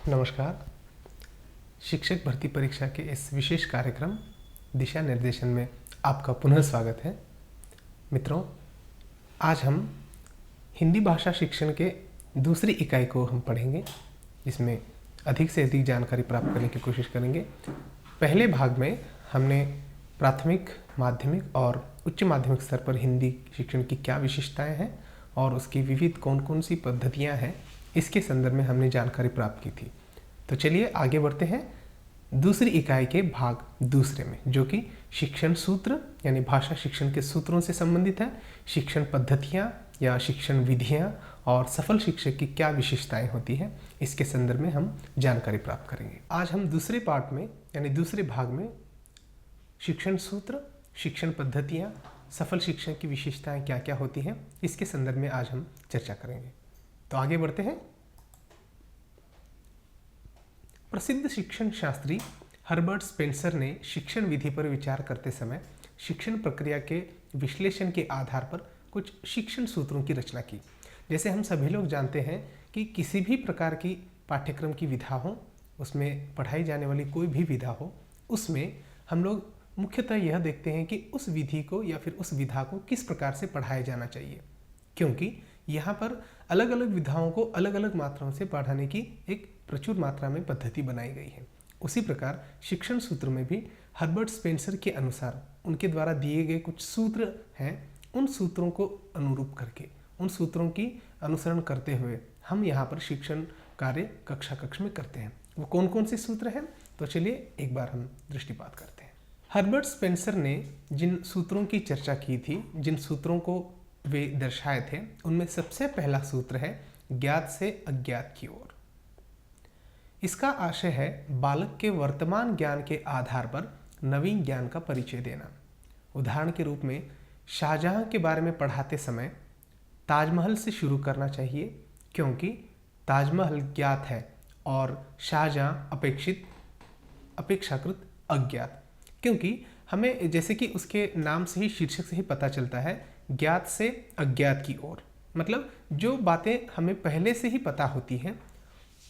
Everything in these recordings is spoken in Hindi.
नमस्कार। शिक्षक भर्ती परीक्षा के इस विशेष कार्यक्रम दिशा निर्देशन में आपका पुनः स्वागत है। मित्रों, आज हम हिंदी भाषा शिक्षण के दूसरी इकाई को हम पढ़ेंगे, जिसमें अधिक से अधिक जानकारी प्राप्त करने की कोशिश करेंगे। पहले भाग में हमने प्राथमिक, माध्यमिक और उच्च माध्यमिक स्तर पर हिंदी शिक्षण की क्या विशेषताएं हैं और उसकी विविध कौन कौन सी पद्धतियां हैं, इसके संदर्भ में हमने जानकारी प्राप्त की थी। तो चलिए आगे बढ़ते हैं दूसरी इकाई के भाग दूसरे में, जो कि शिक्षण सूत्र यानी भाषा शिक्षण के सूत्रों से संबंधित है। शिक्षण पद्धतियां या शिक्षण विधियां और सफल शिक्षक की क्या विशेषताएं होती हैं, इसके संदर्भ में हम जानकारी प्राप्त करेंगे। आज हम दूसरे पार्ट में यानी दूसरे भाग में शिक्षण सूत्र, शिक्षण पद्धतियां, सफल शिक्षक की विशेषताएं क्या क्या होती हैं, इसके संदर्भ में आज हम चर्चा करेंगे। तो आगे बढ़ते हैं। प्रसिद्ध शिक्षण शास्त्री हर्बर्ट स्पेंसर ने शिक्षण विधि पर विचार करते समय शिक्षण प्रक्रिया के विश्लेषण के आधार पर कुछ शिक्षण सूत्रों की रचना की। जैसे हम सभी लोग जानते हैं कि किसी भी प्रकार की पाठ्यक्रम की विधा हो, उसमें पढ़ाई जाने वाली कोई भी विधा हो, उसमें हम लोग मुख्यतः यह देखते हैं कि उस विधि को या फिर उस विधा को किस प्रकार से पढ़ाया जाना चाहिए, क्योंकि यहाँ पर अलग अलग विधाओं को अलग अलग मात्राओं से पढ़ाने की एक प्रचुर मात्रा में पद्धति बनाई गई है। उसी प्रकार शिक्षण सूत्र में भी हर्बर्ट स्पेंसर के अनुसार उनके द्वारा दिए गए कुछ सूत्र हैं, उन सूत्रों को अनुरूप करके, उन सूत्रों की अनुसरण करते हुए हम यहाँ पर शिक्षण कार्य कक्षा में करते हैं। वो कौन कौन से सूत्र हैं, तो चलिए एक बार हम दृष्टिपात करते हैं। हर्बर्ट स्पेंसर ने जिन सूत्रों की चर्चा की थी, जिन सूत्रों को वे दर्शाए थे, उनमें सबसे पहला सूत्र है ज्ञात से अज्ञात की ओर। इसका आशय है बालक के वर्तमान ज्ञान के आधार पर नवीन ज्ञान का परिचय देना। उदाहरण के रूप में शाहजहां के बारे में पढ़ाते समय ताजमहल से शुरू करना चाहिए, क्योंकि ताजमहल ज्ञात है और शाहजहां अपेक्षाकृत अज्ञात। क्योंकि हमें जैसे कि उसके नाम से ही, शीर्षक से ही पता चलता है, ज्ञात से अज्ञात की ओर, मतलब जो बातें हमें पहले से ही पता होती हैं,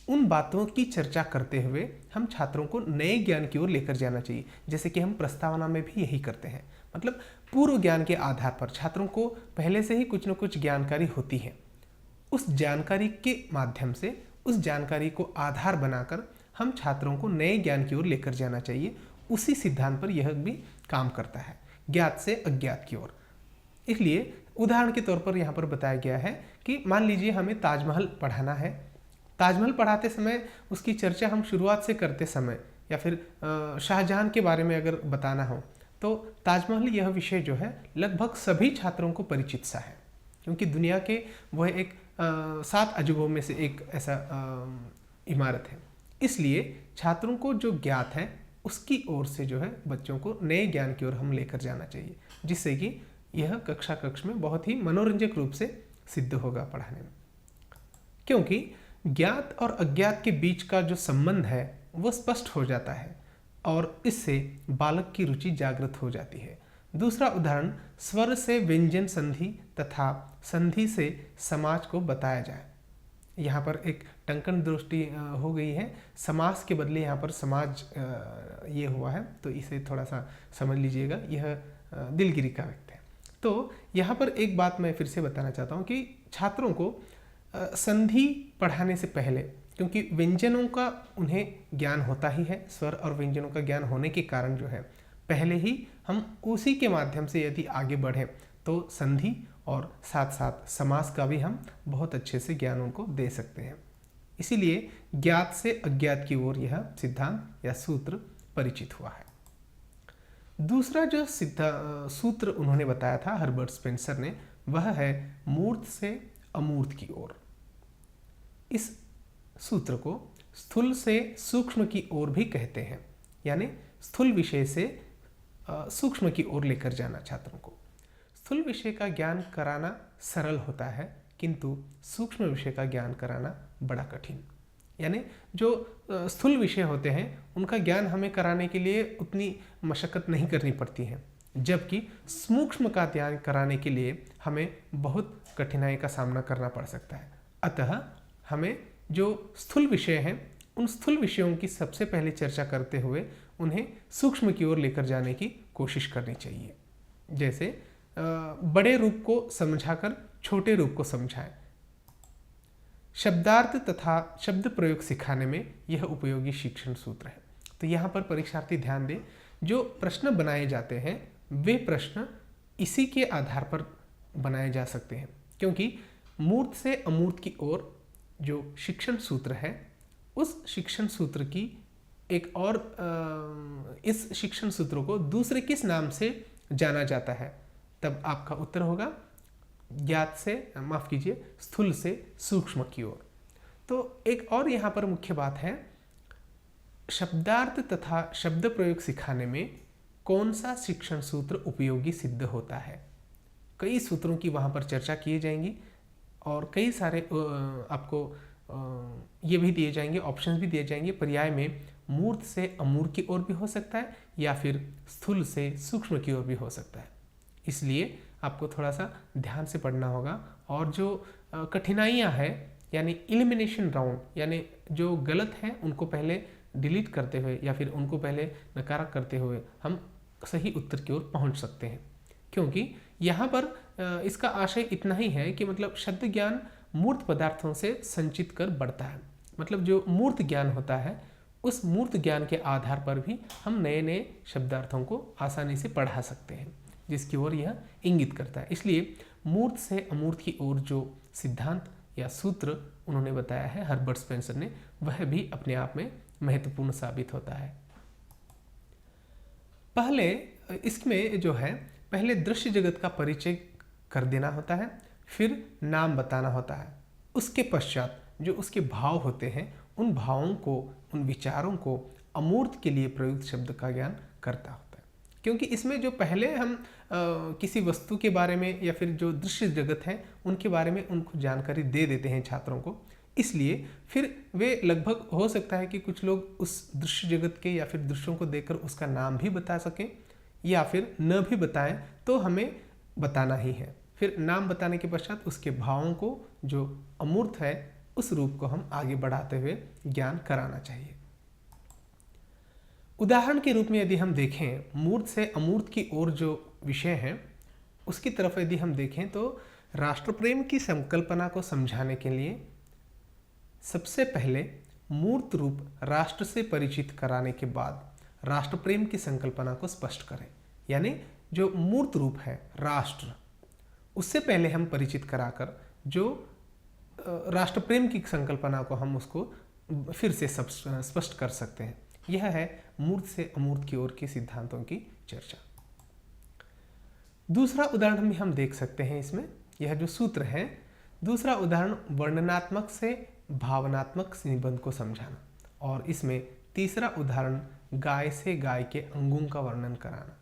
उन बातों की चर्चा करते हुए हम छात्रों को नए ज्ञान की ओर लेकर जाना चाहिए। जैसे कि हम प्रस्तावना में भी यही करते हैं, मतलब पूर्व ज्ञान के आधार पर छात्रों को पहले से ही कुछ न कुछ जानकारी होती है। उस जानकारी के माध्यम से, उस जानकारी को आधार बनाकर हम छात्रों को नए ज्ञान की ओर लेकर जाना चाहिए। उसी सिद्धांत पर यह भी काम करता है, ज्ञात से अज्ञात की ओर। इसलिए उदाहरण के तौर पर यहाँ पर बताया गया है कि मान लीजिए हमें ताजमहल पढ़ाना है। ताजमहल पढ़ाते समय उसकी चर्चा हम शुरुआत से करते समय, या फिर शाहजहां के बारे में अगर बताना हो, तो ताजमहल यह विषय जो है लगभग सभी छात्रों को परिचित सा है, क्योंकि दुनिया के वह एक 7 अजूबों में से एक ऐसा इमारत है। इसलिए छात्रों को जो ज्ञात है उसकी ओर से जो है बच्चों को नए ज्ञान की ओर हम लेकर जाना चाहिए, जिससे कि यह कक्षा में बहुत ही मनोरंजक रूप से सिद्ध होगा पढ़ाने में। क्योंकि ज्ञात और अज्ञात के बीच का जो संबंध है वो स्पष्ट हो जाता है और इससे बालक की रुचि जागृत हो जाती है। दूसरा उदाहरण, स्वर से व्यंजन संधि तथा संधि से समाज को बताया जाए। यहाँ पर एक टंकन दृष्टि हो गई है, समास के बदले यहाँ पर समाज ये हुआ है, तो इसे थोड़ा सा समझ लीजिएगा, यह दिलगिरी का व्यक्त है। तो यहाँ पर एक बात मैं फिर से बताना चाहता हूँ कि छात्रों को संधि पढ़ाने से पहले, क्योंकि व्यंजनों का उन्हें ज्ञान होता ही है, स्वर और व्यंजनों का ज्ञान होने के कारण जो है पहले ही हम उसी के माध्यम से यदि आगे बढ़ें तो संधि और साथ साथ समास का भी हम बहुत अच्छे से ज्ञान उनको दे सकते हैं। इसीलिए ज्ञात से अज्ञात की ओर यह सिद्धांत या सूत्र परिचित हुआ है। दूसरा जो सूत्र उन्होंने बताया था हर्बर्ट स्पेंसर ने, वह है मूर्त से अमूर्त की ओर। इस सूत्र को स्थूल से सूक्ष्म की ओर भी कहते हैं, यानी स्थूल विषय से सूक्ष्म की ओर लेकर जाना छात्रों को। स्थूल विषय का ज्ञान कराना सरल होता है, किंतु सूक्ष्म विषय का ज्ञान कराना बड़ा कठिन। यानी जो स्थूल विषय होते हैं उनका ज्ञान हमें कराने के लिए उतनी मशक्कत नहीं करनी पड़ती है, जबकि सूक्ष्म का ध्यान कराने के लिए हमें बहुत कठिनाई का सामना करना पड़ सकता है। अतः हमें जो स्थूल विषय हैं उन स्थूल विषयों की सबसे पहले चर्चा करते हुए उन्हें सूक्ष्म की ओर लेकर जाने की कोशिश करनी चाहिए। जैसे बड़े रूप को समझाकर छोटे रूप को समझाएं। शब्दार्थ तथा शब्द प्रयोग सिखाने में यह उपयोगी शिक्षण सूत्र है। तो यहाँ पर परीक्षार्थी ध्यान दें, जो प्रश्न बनाए जाते हैं वे प्रश्न इसी के आधार पर बनाए जा सकते हैं, क्योंकि मूर्त से अमूर्त की ओर जो शिक्षण सूत्र है उस शिक्षण सूत्र की एक और इस शिक्षण सूत्र को दूसरे किस नाम से जाना जाता है, तब आपका उत्तर होगा ज्ञात से, माफ कीजिए, स्थूल से सूक्ष्म की ओर। तो एक और यहाँ पर मुख्य बात है, शब्दार्थ तथा शब्द प्रयोग सिखाने में कौन सा शिक्षण सूत्र उपयोगी सिद्ध होता है। कई सूत्रों की वहाँ पर चर्चा की जाएंगी और कई सारे आपको ये भी दिए जाएंगे, ऑप्शंस भी दिए जाएंगे। पर्याय में मूर्त से अमूर्त की ओर भी हो सकता है या फिर स्थूल से सूक्ष्म की ओर भी हो सकता है। इसलिए आपको थोड़ा सा ध्यान से पढ़ना होगा और जो कठिनाइयाँ हैं यानी एलिमिनेशन राउंड, यानी जो गलत है उनको पहले डिलीट करते हुए या फिर उनको पहले नकारा करते हुए हम सही उत्तर की ओर पहुंच सकते हैं। क्योंकि यहाँ पर इसका आशय इतना ही है कि मतलब शब्द ज्ञान मूर्त पदार्थों से संचित कर बढ़ता है। मतलब जो मूर्त ज्ञान होता है उस मूर्त ज्ञान के आधार पर भी हम नए नए शब्दार्थों को आसानी से पढ़ा सकते हैं, जिसकी ओर यह इंगित करता है। इसलिए मूर्त से अमूर्त की ओर जो सिद्धांत या सूत्र उन्होंने बताया है हर्बर्ट स्पेंसर ने, वह भी अपने आप में महत्वपूर्ण साबित होता है। पहले इसमें जो है, पहले दृश्य जगत का परिचय कर देना होता है, फिर नाम बताना होता है। उसके पश्चात जो उसके भाव होते हैं उन भावों को, उन विचारों को अमूर्त के लिए प्रयुक्त शब्द का ज्ञान करता होता है। क्योंकि इसमें जो पहले हम किसी वस्तु के बारे में या फिर जो दृश्य जगत है उनके बारे में उनको जानकारी दे देते हैं छात्रों को, इसलिए फिर वे लगभग हो सकता है कि कुछ लोग उस दृश्य जगत के या फिर दृश्यों को देखकर उसका नाम भी बता सकें या फिर न भी बताएं तो हमें बताना ही है। फिर नाम बताने के पश्चात उसके भावों को, जो अमूर्त है, उस रूप को हम आगे बढ़ाते हुए ज्ञान कराना चाहिए। उदाहरण के रूप में यदि हम देखें, मूर्त से अमूर्त की ओर जो विषय है उसकी तरफ यदि हम देखें तो राष्ट्र प्रेम की संकल्पना को समझाने के लिए सबसे पहले मूर्त रूप राष्ट्र से परिचित कराने के बाद राष्ट्र प्रेम की संकल्पना को स्पष्ट करें। यानी जो मूर्त रूप है राष्ट्र, उससे पहले हम परिचित कराकर जो राष्ट्र प्रेम की संकल्पना को हम उसको फिर से स्पष्ट कर सकते हैं। यह है मूर्त से अमूर्त की ओर के सिद्धांतों की चर्चा। दूसरा उदाहरण भी हम देख सकते हैं इसमें, यह जो सूत्र है, दूसरा उदाहरण वर्णनात्मक से भावनात्मक निबंध को समझाना, और इसमें तीसरा उदाहरण गाय से गाय के अंगों का वर्णन कराना।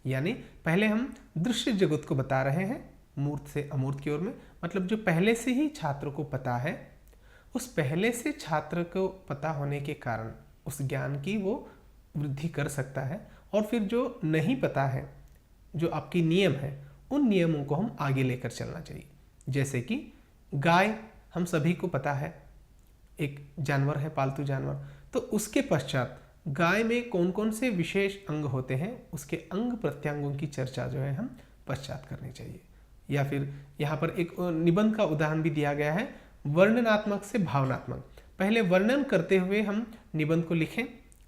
यानी पहले हम दृश्य जगत को बता रहे हैं मूर्त से अमूर्त की ओर में, मतलब जो पहले से ही छात्र को पता है, उस पहले से छात्र को पता होने के कारण उस ज्ञान की वो वृद्धि कर सकता है। और फिर जो नहीं पता है, जो आपकी नियम है, उन नियमों को हम आगे लेकर चलना चाहिए। जैसे कि गाय हम सभी को पता है एक जानवर है, पालतू जानवर, तो उसके पश्चात गाय में कौन कौन से विशेष अंग होते हैं, उसके अंग प्रत्यंगों की चर्चा जो है हम पश्चात करनी चाहिए। या फिर यहाँ पर एक निबंध का उदाहरण भी दिया गया है, वर्णनात्मक से भावनात्मक। पहले वर्णन करते हुए हम निबंध को लिखें,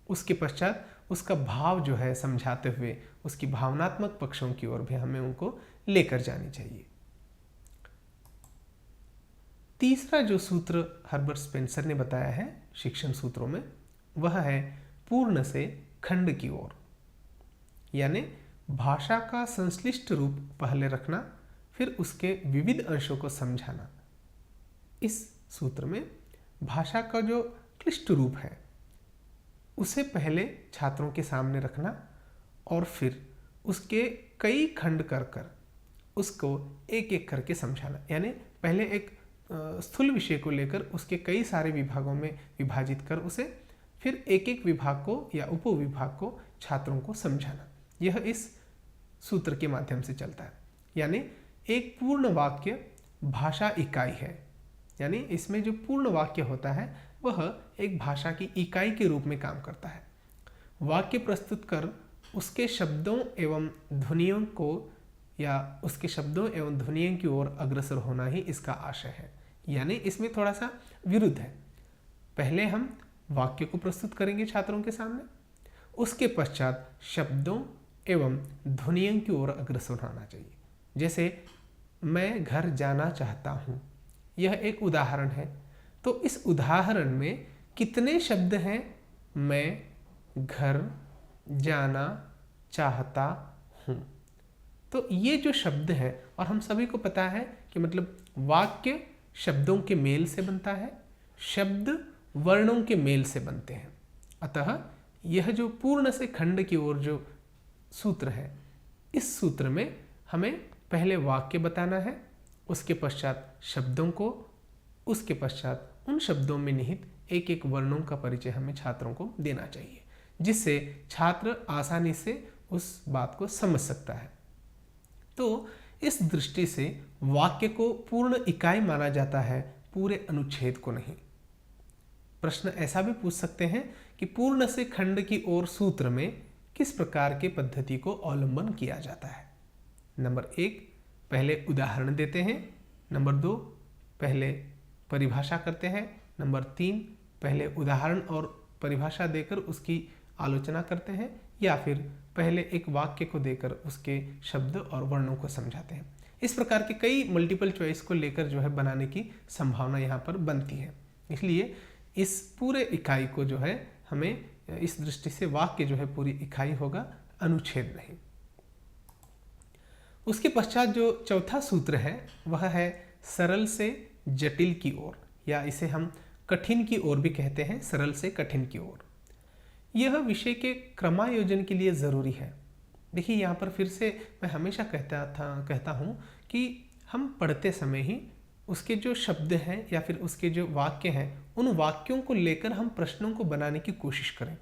उसके पश्चात उसका भाव जो है समझाते हुए उसकी भावनात्मक पक्षों की ओर भी हमें उनको लेकर जानी चाहिए। तीसरा जो सूत्र हर्बर्ट स्पेंसर ने बताया है शिक्षण सूत्रों में, वह है पूर्ण से खंड की ओर। यानी भाषा का संश्लिष्ट रूप पहले रखना, फिर उसके विविध अंशों को समझाना। इस सूत्र में भाषा का जो क्लिष्ट रूप है उसे पहले छात्रों के सामने रखना और फिर उसके कई खंड कर कर उसको एक एक करके समझाना। यानी पहले एक स्थूल विषय को लेकर उसके कई सारे विभागों में विभाजित कर उसे फिर एक एक विभाग को या उपविभाग को छात्रों को समझाना। यह इस सूत्र के माध्यम से चलता है। यानी एक पूर्ण वाक्य भाषा इकाई है। यानी इसमें जो पूर्ण वाक्य होता है वह एक भाषा की इकाई के रूप में काम करता है। वाक्य प्रस्तुत कर उसके शब्दों एवं ध्वनियों को या उसके शब्दों एवं ध्वनियों की ओर अग्रसर होना ही इसका आशय है। यानी इसमें थोड़ा सा विरुद्ध है। पहले हम वाक्य को प्रस्तुत करेंगे छात्रों के सामने, उसके पश्चात शब्दों एवं ध्वनियों की ओर अग्रसर होना चाहिए। जैसे मैं घर जाना चाहता हूँ, यह एक उदाहरण है। तो इस उदाहरण में कितने शब्द हैं? मैं घर जाना चाहता हूँ। तो ये जो शब्द है, और हम सभी को पता है कि मतलब वाक्य शब्दों के मेल से बनता है, शब्द वर्णों के मेल से बनते हैं। अतः यह जो पूर्ण से खंड की ओर जो सूत्र है, इस सूत्र में हमें पहले वाक्य बताना है, उसके पश्चात शब्दों को, उसके पश्चात उन शब्दों में निहित एक एक वर्णों का परिचय हमें छात्रों को देना चाहिए, जिससे छात्र आसानी से उस बात को समझ सकता है। तो इस दृष्टि से वाक्य को पूर्ण इकाई माना जाता है, पूरे अनुच्छेद को नहीं। प्रश्न ऐसा भी पूछ सकते हैं कि पूर्ण से खंड की ओर सूत्र में किस प्रकार के पद्धति को अवलंबन किया जाता है। नंबर 1, पहले उदाहरण देते हैं। नंबर 2, पहले परिभाषा करते हैं। नंबर 3, पहले उदाहरण और परिभाषा देकर उसकी आलोचना करते हैं, या फिर पहले एक वाक्य को देकर उसके शब्द और वर्णों को समझाते हैं। इस प्रकार के कई मल्टीपल चॉइस को लेकर जो है बनाने की संभावना यहाँ पर बनती है। इसलिए इस पूरे इकाई को जो है हमें इस दृष्टि से वाक्य जो है पूरी इकाई होगा, अनुच्छेद नहीं। उसके पश्चात जो चौथा सूत्र है वह है सरल से जटिल की ओर, या इसे हम कठिन की ओर भी कहते हैं, सरल से कठिन की ओर। यह विषय के क्रमायोजन के लिए ज़रूरी है। देखिए यहाँ पर फिर से मैं हमेशा कहता हूँ कि हम पढ़ते समय ही उसके जो शब्द हैं या फिर उसके जो वाक्य हैं, उन वाक्यों को लेकर हम प्रश्नों को बनाने की कोशिश करें,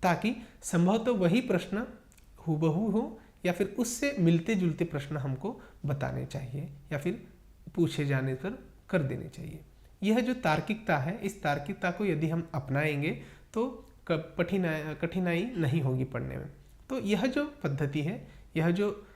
ताकि संभवतः वही प्रश्न हूबहू हो या फिर उससे मिलते जुलते प्रश्न हमको बताने चाहिए या फिर पूछे जाने पर कर देने चाहिए। यह जो तार्किकता है, इस तार्किकता को यदि हम अपनाएंगे तो कठिनाई नहीं होगी पढ़ने में। तो यह जो पद्धति है, यह जो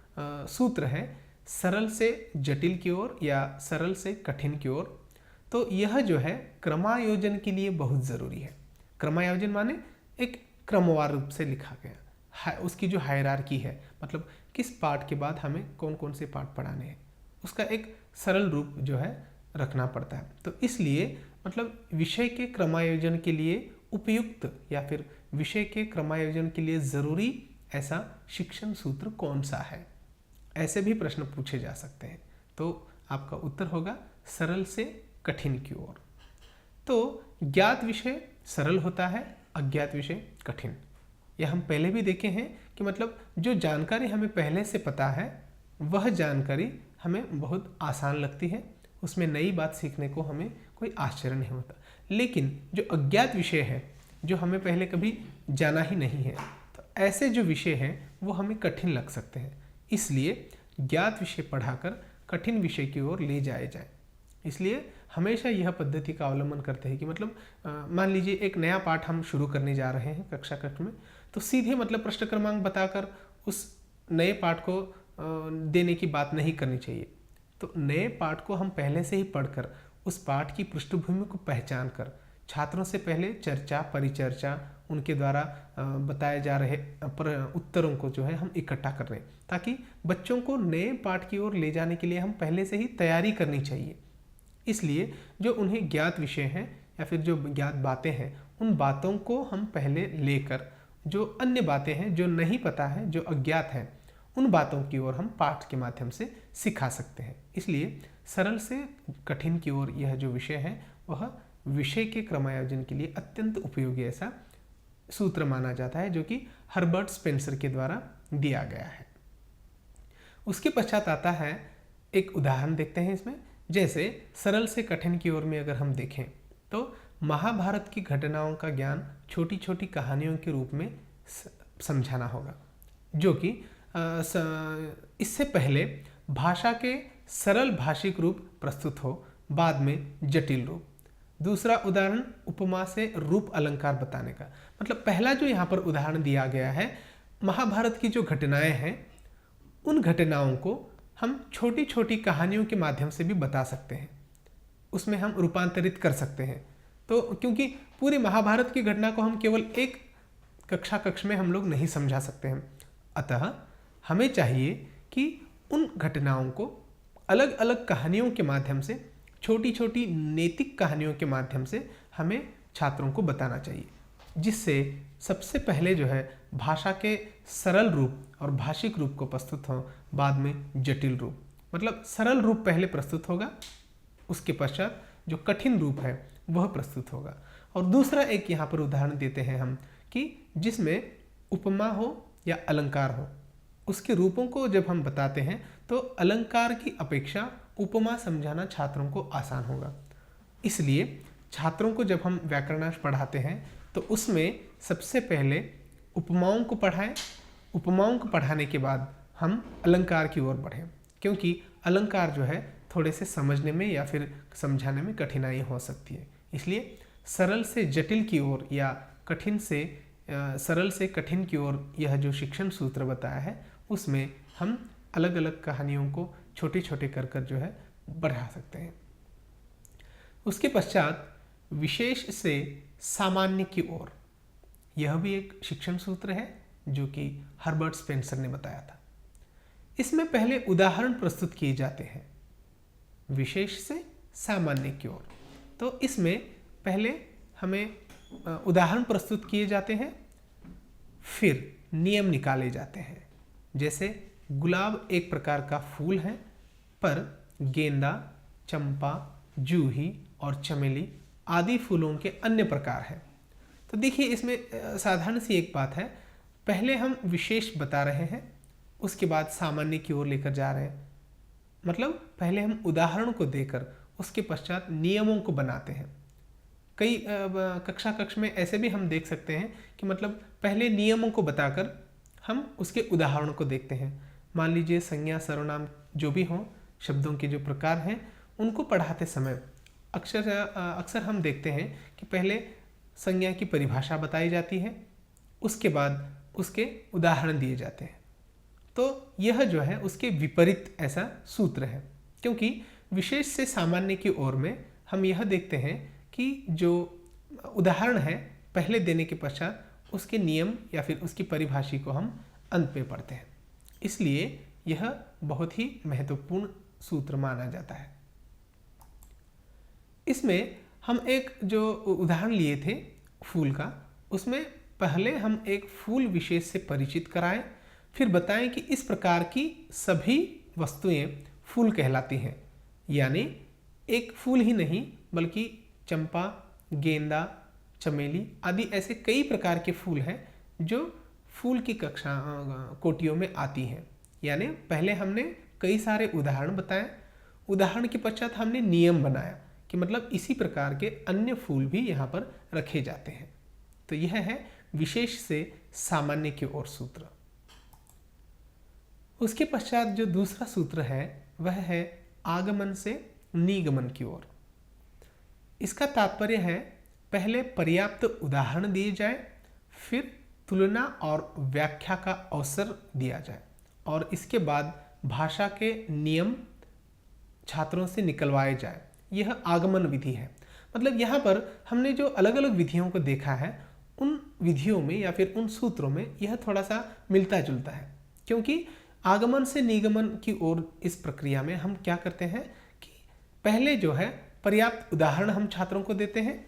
सूत्र है सरल से जटिल की ओर या सरल से कठिन की ओर, तो यह जो है क्रमायोजन के लिए बहुत ज़रूरी है। क्रमायोजन माने एक क्रमवार रूप से लिखा गया, उसकी जो हायरार्की है, मतलब किस पाठ के बाद हमें कौन कौन से पाठ पढ़ाने हैं, उसका एक सरल रूप जो है रखना पड़ता है। तो इसलिए मतलब विषय के क्रमायोजन के लिए उपयुक्त या फिर विषय के क्रमायोजन के लिए ज़रूरी ऐसा शिक्षण सूत्र कौन सा है, ऐसे भी प्रश्न पूछे जा सकते हैं। तो आपका उत्तर होगा सरल से कठिन की ओर। तो ज्ञात विषय सरल होता है, अज्ञात विषय कठिन। यह हम पहले भी देखे हैं कि मतलब जो जानकारी हमें पहले से पता है वह जानकारी हमें बहुत आसान लगती है, उसमें नई बात सीखने को हमें कोई आश्चर्य नहीं होता। लेकिन जो अज्ञात विषय है, जो हमें पहले कभी जाना ही नहीं है, तो ऐसे जो विषय हैं वो हमें कठिन लग सकते हैं। इसलिए ज्ञात विषय पढ़ाकर कठिन विषय की ओर ले जाए जाए। इसलिए हमेशा यह पद्धति का अवलंबन करते हैं कि मतलब मान लीजिए एक नया पाठ हम शुरू करने जा रहे हैं कक्षा कक्ष में, तो सीधे मतलब प्रश्न क्रमांक बताकर उस नए पाठ को देने की बात नहीं करनी चाहिए। तो नए पाठ को हम पहले से ही पढ़कर उस पाठ की पृष्ठभूमि को पहचान कर छात्रों से पहले चर्चा, परिचर्चा, उनके द्वारा बताए जा रहे उत्तरों को जो है हम इकट्ठा कर रहे हैं, ताकि बच्चों को नए पाठ की ओर ले जाने के लिए हम पहले से ही तैयारी करनी चाहिए। इसलिए जो उन्हें ज्ञात विषय हैं या फिर जो ज्ञात बातें हैं, उन बातों को हम पहले लेकर जो अन्य बातें हैं जो नहीं पता है, जो अज्ञात हैं, उन बातों की ओर हम पाठ के माध्यम से सिखा सकते हैं। इसलिए सरल से कठिन की ओर यह जो विषय है वह विषय के क्रमायोजन के लिए अत्यंत उपयोगी ऐसा सूत्र माना जाता है, जो कि हर्बर्ट स्पेंसर के द्वारा दिया गया है। उसके पश्चात आता है एक उदाहरण देखते हैं इसमें। जैसे सरल से कठिन की ओर में अगर हम देखें तो महाभारत की घटनाओं का ज्ञान छोटी छोटी कहानियों के रूप में समझाना होगा, जो कि इससे पहले भाषा के सरल भाषिक रूप प्रस्तुत हो, बाद में जटिल रूप। दूसरा उदाहरण उपमा से रूप अलंकार बताने का। मतलब पहला जो यहाँ पर उदाहरण दिया गया है, महाभारत की जो घटनाएं हैं उन घटनाओं को हम छोटी छोटी कहानियों के माध्यम से भी बता सकते हैं, उसमें हम रूपांतरित कर सकते हैं। तो क्योंकि पूरी महाभारत की घटना को हम केवल एक कक्ष में हम लोग नहीं समझा सकते हैं, अतः हमें चाहिए कि उन घटनाओं को अलग अलग कहानियों के माध्यम से, छोटी छोटी नैतिक कहानियों के माध्यम से हमें छात्रों को बताना चाहिए, जिससे सबसे पहले जो है भाषा के सरल रूप और भाषिक रूप को प्रस्तुत हो, बाद में जटिल रूप। मतलब सरल रूप पहले प्रस्तुत होगा, उसके पश्चात जो कठिन रूप है वह प्रस्तुत होगा। और दूसरा एक यहाँ पर उदाहरण देते हैं हम कि जिसमें उपमा हो या अलंकार हो, उसके रूपों को जब हम बताते हैं तो अलंकार की अपेक्षा उपमा समझाना छात्रों को आसान होगा। इसलिए छात्रों को जब हम व्याकरणांश पढ़ाते हैं तो उसमें सबसे पहले उपमाओं को पढ़ाएं, उपमाओं को पढ़ाने के बाद हम अलंकार की ओर बढ़ें, क्योंकि अलंकार जो है थोड़े से समझने में या फिर समझाने में कठिनाई हो सकती है। इसलिए सरल से जटिल की ओर या कठिन से सरल से कठिन की ओर यह जो शिक्षण सूत्र बताया है उसमें हम अलग अलग कहानियों को छोटे छोटे कर कर जो है बढ़ा सकते हैं। उसके पश्चात विशेष से सामान्य की ओर, यह भी एक शिक्षण सूत्र है जो कि हर्बर्ट स्पेंसर ने बताया था। इसमें पहले उदाहरण प्रस्तुत किए जाते हैं विशेष से सामान्य की ओर। तो इसमें पहले हमें उदाहरण प्रस्तुत किए जाते हैं, फिर नियम निकाले जाते हैं। जैसे गुलाब एक प्रकार का फूल है, पर गेंदा, चंपा, जूही और चमेली आदि फूलों के अन्य प्रकार हैं। तो देखिए इसमें साधारण सी एक बात है, पहले हम विशेष बता रहे हैं, उसके बाद सामान्य की ओर लेकर जा रहे हैं। मतलब पहले हम उदाहरण को देकर उसके पश्चात नियमों को बनाते हैं। कई कक्षा में ऐसे भी हम देख सकते हैं कि मतलब पहले नियमों को बताकर हम उसके उदाहरणों को देखते हैं। मान लीजिए संज्ञा सर्वनाम जो भी हों, शब्दों के जो प्रकार हैं, उनको पढ़ाते समय अक्सर हम देखते हैं कि पहले संज्ञा की परिभाषा बताई जाती है, उसके बाद उसके उदाहरण दिए जाते हैं। तो यह जो है उसके विपरीत ऐसा सूत्र है, क्योंकि विशेष से सामान्य की ओर में हम यह देखते हैं कि जो उदाहरण है पहले देने के पश्चात उसके नियम या फिर उसकी परिभाषा को हम अंत में पढ़ते हैं। इसलिए यह बहुत ही महत्वपूर्ण सूत्र माना जाता है। इसमें हम एक जो उदाहरण लिए थे फूल का, उसमें पहले हम एक फूल विशेष से परिचित कराएं, फिर बताएं कि इस प्रकार की सभी वस्तुएं फूल कहलाती हैं। यानी एक फूल ही नहीं बल्कि चंपा, गेंदा, चमेली आदि ऐसे कई प्रकार के फूल हैं जो फूल की कोटियों में आती हैं। यानी पहले हमने कई सारे उदाहरण बताए, उदाहरण के पश्चात हमने नियम बनाया कि मतलब इसी प्रकार के अन्य फूल भी यहाँ पर रखे जाते हैं। तो यह है विशेष से सामान्य की ओर सूत्र। उसके पश्चात जो दूसरा सूत्र है वह है आगमन से निगमन की ओर। इसका तात्पर्य है पहले पर्याप्त उदाहरण दिए जाए, फिर तुलना और व्याख्या का अवसर दिया जाए और इसके बाद भाषा के नियम छात्रों से निकलवाए जाए। यह आगमन विधि है। मतलब यहाँ पर हमने जो अलग अलग विधियों को देखा है, उन विधियों में या फिर उन सूत्रों में यह थोड़ा सा मिलता जुलता है, क्योंकि आगमन से निगमन की ओर इस प्रक्रिया में हम क्या करते हैं कि पहले जो है पर्याप्त उदाहरण हम छात्रों को देते हैं,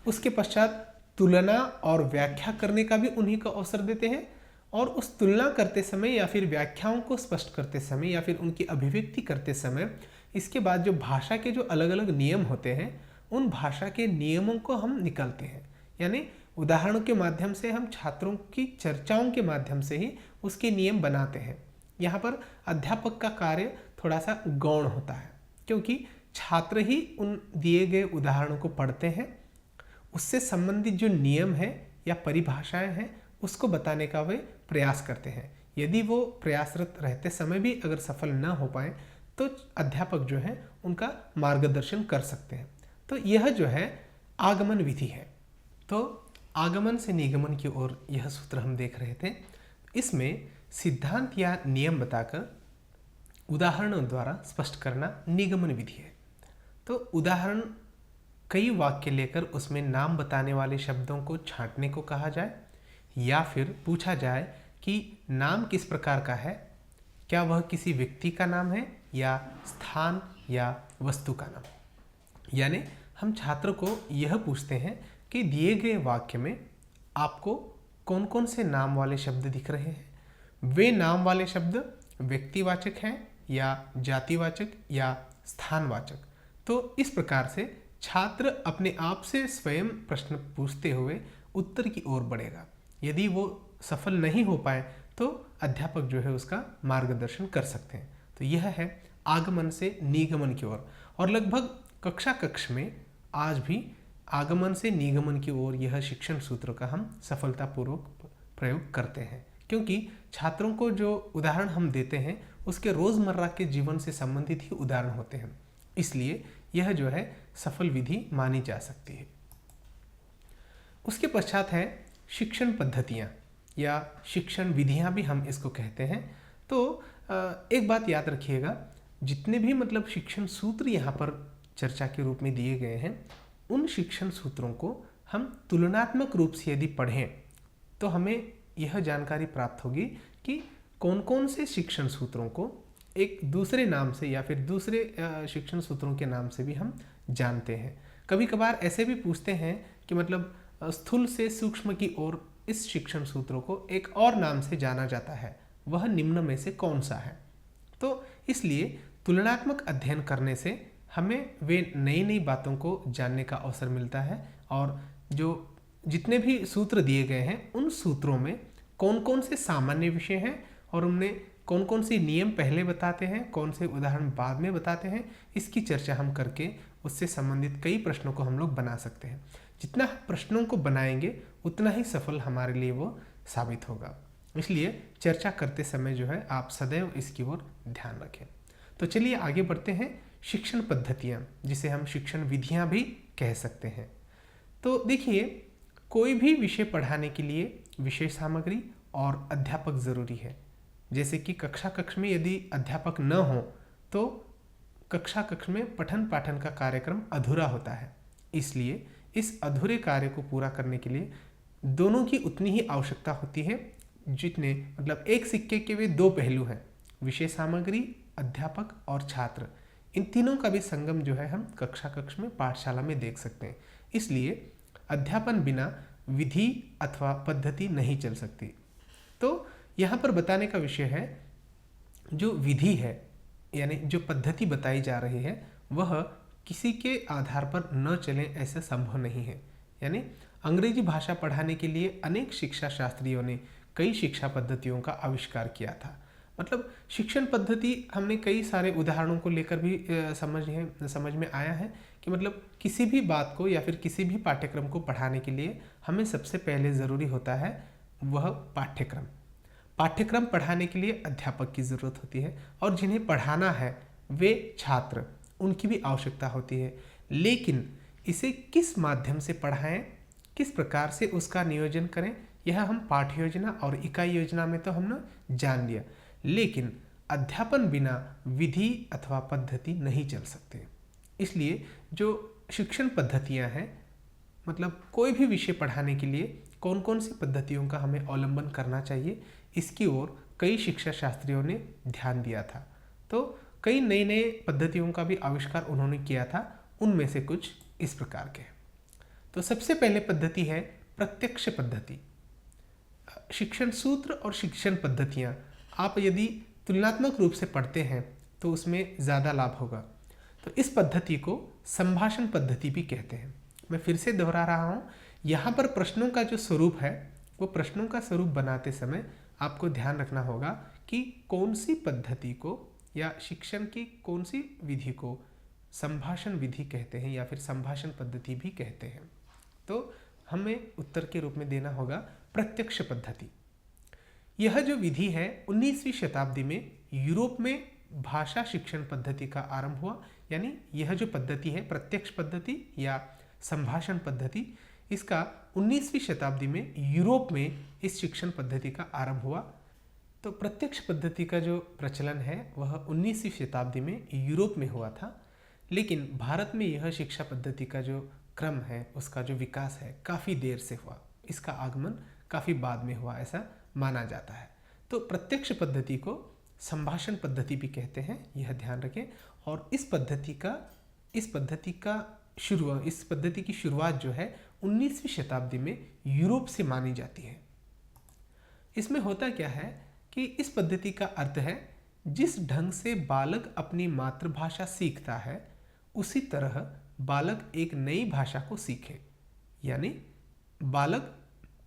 उसके पश्चात तुलना और व्याख्या करने का भी उन्हीं को अवसर देते हैं, और उस तुलना करते समय या फिर व्याख्याओं को स्पष्ट करते समय या फिर उनकी अभिव्यक्ति करते समय इसके बाद जो भाषा के जो अलग अलग नियम होते हैं उन भाषा के नियमों को हम निकालते हैं। यानी उदाहरणों के माध्यम से हम छात्रों की चर्चाओं के माध्यम से ही उसके नियम बनाते हैं। यहाँ पर अध्यापक का कार्य थोड़ा सा गौण होता है, क्योंकि छात्र ही उन दिए गए उदाहरणों को पढ़ते हैं, उससे संबंधित जो नियम है या परिभाषाएं हैं उसको बताने का वे प्रयास करते हैं। यदि वो प्रयासरत रहते समय भी अगर सफल न हो पाए तो अध्यापक जो है उनका मार्गदर्शन कर सकते हैं। तो यह जो है आगमन विधि है। तो आगमन से निगमन की ओर यह सूत्र हम देख रहे थे। इसमें सिद्धांत या नियम बताकर उदाहरणों द्वारा स्पष्ट करना निगमन विधि है। तो उदाहरण कई वाक्य लेकर उसमें नाम बताने वाले शब्दों को छांटने को कहा जाए, या फिर पूछा जाए कि नाम किस प्रकार का है, क्या वह किसी व्यक्ति का नाम है या स्थान या वस्तु का नाम। यानी हम छात्र को यह पूछते हैं कि दिए गए वाक्य में आपको कौन कौन से नाम वाले शब्द दिख रहे हैं, वे नाम वाले शब्द व्यक्तिवाचक हैं या जातिवाचक या स्थानवाचक। तो इस प्रकार से छात्र अपने आप से स्वयं प्रश्न पूछते हुए उत्तर की ओर बढ़ेगा। यदि वो सफल नहीं हो पाए तो अध्यापक जो है उसका मार्गदर्शन कर सकते हैं। तो यह है आगमन से निगमन की ओर। और लगभग कक्षा कक्ष में आज भी आगमन से निगमन की ओर यह शिक्षण सूत्र का हम सफलतापूर्वक प्रयोग करते हैं, क्योंकि छात्रों को जो उदाहरण हम देते हैं उसके रोज़मर्रा के जीवन से संबंधित ही उदाहरण होते हैं, इसलिए यह जो है सफल विधि मानी जा सकती है। उसके पश्चात है शिक्षण पद्धतियाँ या शिक्षण विधियाँ भी हम इसको कहते हैं। तो एक बात याद रखिएगा, जितने भी मतलब शिक्षण सूत्र यहाँ पर चर्चा के रूप में दिए गए हैं, उन शिक्षण सूत्रों को हम तुलनात्मक रूप से यदि पढ़ें तो हमें यह जानकारी प्राप्त होगी कि कौन कौन से शिक्षण सूत्रों को एक दूसरे नाम से या फिर दूसरे शिक्षण सूत्रों के नाम से भी हम जानते हैं। कभी कभार ऐसे भी पूछते हैं कि मतलब स्थूल से सूक्ष्म की ओर इस शिक्षण सूत्रों को एक और नाम से जाना जाता है, वह निम्न में से कौन सा है। तो इसलिए तुलनात्मक अध्ययन करने से हमें वे नई नई बातों को जानने का अवसर मिलता है, और जो जितने भी सूत्र दिए गए हैं उन सूत्रों में कौन कौन से सामान्य विषय हैं और उनमें कौन कौन से नियम पहले बताते हैं, कौन से उदाहरण बाद में बताते हैं, इसकी चर्चा हम करके उससे संबंधित कई प्रश्नों को हम लोग बना सकते हैं। जितना प्रश्नों को बनाएंगे उतना ही सफल हमारे लिए वो साबित होगा। इसलिए चर्चा करते समय जो है आप सदैव इसकी ओर ध्यान रखें। तो चलिए आगे बढ़ते हैं। शिक्षण पद्धतियाँ, जिसे हम शिक्षण विधियाँ भी कह सकते हैं। तो देखिए, कोई भी विषय पढ़ाने के लिए विषय सामग्री और अध्यापक ज़रूरी है। जैसे कि कक्षा कक्ष में यदि अध्यापक न हो तो कक्षा कक्ष में पठन पाठन का कार्यक्रम अधूरा होता है। इसलिए इस अधूरे कार्य को पूरा करने के लिए दोनों की उतनी ही आवश्यकता होती है जितने मतलब एक सिक्के के वे दो पहलू हैं, विषय सामग्री, अध्यापक और छात्र। इन तीनों का भी संगम जो है हम कक्षा कक्ष में पाठशाला में देख सकते हैं। इसलिए अध्यापन बिना विधि अथवा पद्धति नहीं चल सकती। तो यहाँ पर बताने का विषय है जो विधि है, यानी जो पद्धति बताई जा रही है वह किसी के आधार पर न चले ऐसा संभव नहीं है। यानी अंग्रेजी भाषा पढ़ाने के लिए अनेक शिक्षा शास्त्रियों ने कई शिक्षा पद्धतियों का आविष्कार किया था। मतलब शिक्षण पद्धति हमने कई सारे उदाहरणों को लेकर भी समझ में आया है कि मतलब किसी भी बात को या फिर किसी भी पाठ्यक्रम को पढ़ाने के लिए हमें सबसे पहले ज़रूरी होता है वह पाठ्यक्रम। पाठ्यक्रम पढ़ाने के लिए अध्यापक की ज़रूरत होती है, और जिन्हें पढ़ाना है वे छात्र, उनकी भी आवश्यकता होती है। लेकिन इसे किस माध्यम से पढ़ाएं, किस प्रकार से उसका नियोजन करें, यह हम पाठ्य योजना और इकाई योजना में तो हमने जान लिया। लेकिन अध्यापन बिना विधि अथवा पद्धति नहीं चल सकते। इसलिए जो शिक्षण पद्धतियां हैं, मतलब कोई भी विषय पढ़ाने के लिए कौन कौन सी पद्धतियों का हमें अवलंबन करना चाहिए, इसकी ओर कई शिक्षा शास्त्रियों ने ध्यान दिया था। तो कई नए नए पद्धतियों का भी आविष्कार उन्होंने किया था। उनमें से कुछ इस प्रकार के। तो सबसे पहले पद्धति है प्रत्यक्ष पद्धति। शिक्षण सूत्र और शिक्षण पद्धतियाँ आप यदि तुलनात्मक रूप से पढ़ते हैं तो उसमें ज़्यादा लाभ होगा। तो इस पद्धति को संभाषण पद्धति भी कहते हैं। मैं फिर से दोहरा रहा हूँ, यहाँ पर प्रश्नों का जो स्वरूप है वो प्रश्नों का स्वरूप बनाते समय आपको ध्यान रखना होगा कि कौन सी पद्धति को या शिक्षण की कौन सी विधि को संभाषण विधि कहते हैं या फिर संभाषण पद्धति भी कहते हैं। तो हमें उत्तर के रूप में देना होगा प्रत्यक्ष पद्धति। यह जो विधि है 19वीं शताब्दी में यूरोप में भाषा शिक्षण पद्धति का आरंभ हुआ। यानी यह जो पद्धति है प्रत्यक्ष पद्धति या संभाषण पद्धति, इसका 19वीं शताब्दी में यूरोप में इस शिक्षण पद्धति का आरंभ हुआ। तो प्रत्यक्ष पद्धति का जो प्रचलन है वह 19वीं शताब्दी में यूरोप में हुआ था, लेकिन भारत में यह शिक्षा पद्धति का जो क्रम है, उसका जो विकास है, काफ़ी देर से हुआ। इसका आगमन काफ़ी बाद में हुआ, ऐसा माना जाता है। तो प्रत्यक्ष पद्धति को संभाषण पद्धति भी कहते हैं, यह ध्यान रखें। और इस पद्धति की शुरुआत जो है 19वीं शताब्दी में यूरोप से मानी जाती है। इसमें होता क्या है कि इस पद्धति का अर्थ है, जिस ढंग से बालक अपनी मातृभाषा सीखता है उसी तरह बालक एक नई भाषा को सीखे। यानी बालक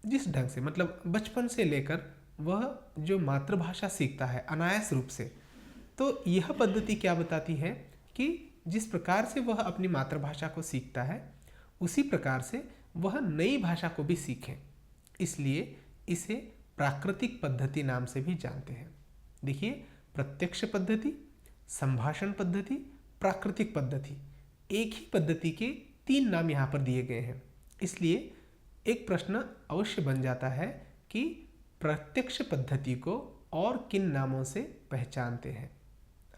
जिस ढंग से, मतलब बचपन से लेकर वह जो मातृभाषा सीखता है अनायास रूप से, तो यह पद्धति क्या बताती है कि जिस प्रकार से वह अपनी मातृभाषा को सीखता है उसी प्रकार से वह नई भाषा को भी सीखे। इसलिए इसे प्राकृतिक पद्धति नाम से भी जानते हैं। देखिए, प्रत्यक्ष पद्धति, संभाषण पद्धति, प्राकृतिक पद्धति, एक ही पद्धति के 3 नाम यहाँ पर दिए गए हैं। इसलिए एक प्रश्न अवश्य बन जाता है कि प्रत्यक्ष पद्धति को और किन नामों से पहचानते हैं।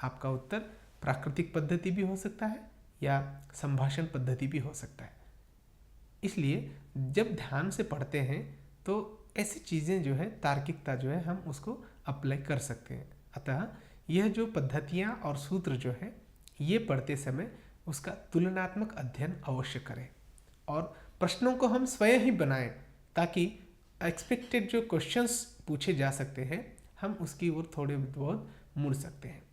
आपका उत्तर प्राकृतिक पद्धति भी हो सकता है या संभाषण पद्धति भी हो सकता है। इसलिए जब ध्यान से पढ़ते हैं तो ऐसी चीज़ें जो है, तार्किकता जो है, हम उसको अप्लाई कर सकते हैं। अतः यह जो पद्धतियाँ और सूत्र जो है, ये पढ़ते समय उसका तुलनात्मक अध्ययन अवश्य करें और प्रश्नों को हम स्वयं ही बनाएं, ताकि एक्सपेक्टेड जो क्वेश्चंस पूछे जा सकते हैं हम उसकी ओर थोड़े बहुत मुड़ सकते हैं।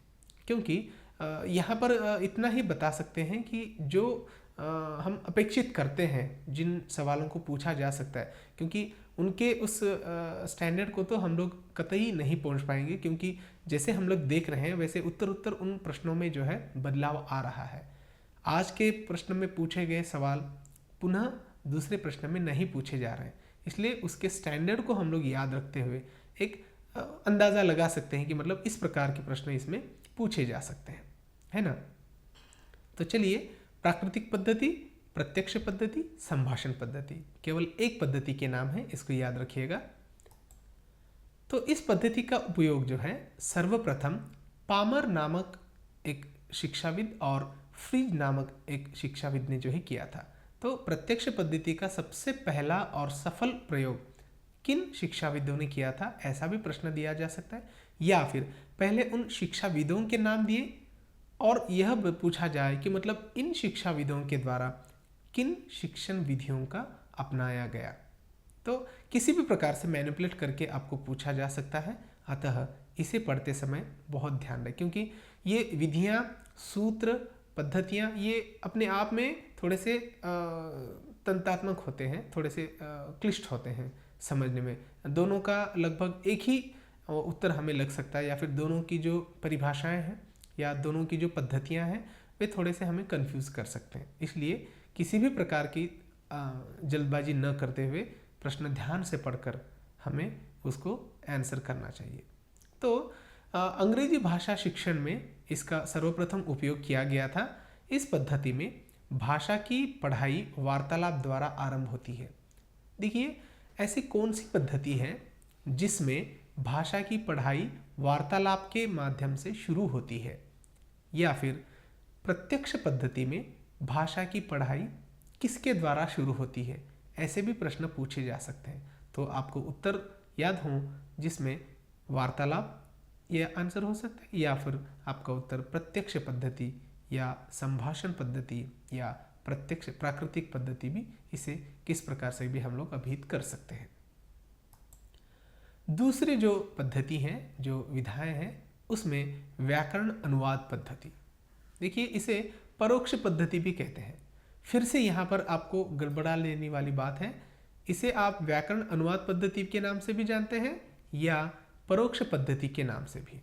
क्योंकि यहाँ पर इतना ही बता सकते हैं कि जो हम अपेक्षित करते हैं, जिन सवालों को पूछा जा सकता है, क्योंकि उनके उस स्टैंडर्ड को तो हम लोग कतई नहीं पहुँच पाएंगे, क्योंकि जैसे हम लोग देख रहे हैं वैसे उत्तर उन प्रश्नों में जो है बदलाव आ रहा है। आज के प्रश्न में पूछे गए सवाल पुनः दूसरे प्रश्न में नहीं पूछे जा रहे हैं, इसलिए उसके स्टैंडर्ड को हम लोग याद रखते हुए एक अंदाज़ा लगा सकते हैं कि मतलब इस प्रकार के प्रश्न इसमें पूछे जा सकते हैं, है ना। तो चलिए, प्राकृतिक पद्धति, प्रत्यक्ष पद्धति, संभाषण पद्धति, केवल एक पद्धति के नाम है, इसको याद रखिएगा। तो इस पद्धति का उपयोग जो है सर्वप्रथम पामर नामक एक शिक्षाविद और फ्रीज नामक एक शिक्षाविद ने जो है किया था। तो प्रत्यक्ष पद्धति का सबसे पहला और सफल प्रयोग किन शिक्षाविदों ने किया था, ऐसा भी प्रश्न दिया जा सकता है, या फिर पहले उन शिक्षाविदों के नाम दिए और यह पूछा जाए कि मतलब इन शिक्षाविदों के द्वारा किन शिक्षण विधियों का अपनाया गया। तो किसी भी प्रकार से मैनिपुलेट करके आपको पूछा जा सकता है, अतः इसे पढ़ते समय बहुत ध्यान रखें, क्योंकि ये विधियाँ, सूत्र, पद्धतियाँ ये अपने आप में थोड़े से तंत्रात्मक होते हैं, थोड़े से क्लिष्ट होते हैं समझने में। दोनों का लगभग एक ही उत्तर हमें लग सकता है, या फिर दोनों की जो परिभाषाएं हैं या दोनों की जो पद्धतियां हैं वे थोड़े से हमें कंफ्यूज कर सकते हैं। इसलिए किसी भी प्रकार की जल्दबाजी न करते हुए प्रश्न ध्यान से पढ़कर हमें उसको आंसर करना चाहिए। तो अंग्रेजी भाषा शिक्षण में इसका सर्वप्रथम उपयोग किया गया था। इस पद्धति में भाषा की पढ़ाई वार्तालाप द्वारा आरंभ होती है। देखिए, ऐसी कौन सी पद्धति है जिसमें भाषा की पढ़ाई वार्तालाप के माध्यम से शुरू होती है, या फिर प्रत्यक्ष पद्धति में भाषा की पढ़ाई किसके द्वारा शुरू होती है, ऐसे भी प्रश्न पूछे जा सकते हैं। तो आपको उत्तर याद हो जिसमें वार्तालाप यह आंसर हो सकता है, या फिर आपका उत्तर प्रत्यक्ष पद्धति या संभाषण पद्धति या प्रत्यक्ष प्राकृतिक पद्धति भी, इसे किस प्रकार से भी हम लोग अभिहित कर सकते हैं। दूसरी जो पद्धति है, जो विधाएं हैं, उसमें व्याकरण अनुवाद पद्धति। देखिए, इसे परोक्ष पद्धति भी कहते हैं। फिर से यहाँ पर आपको गड़बड़ा लेने वाली बात है, इसे आप व्याकरण अनुवाद पद्धति के नाम से भी जानते हैं या परोक्ष पद्धति के नाम से भी।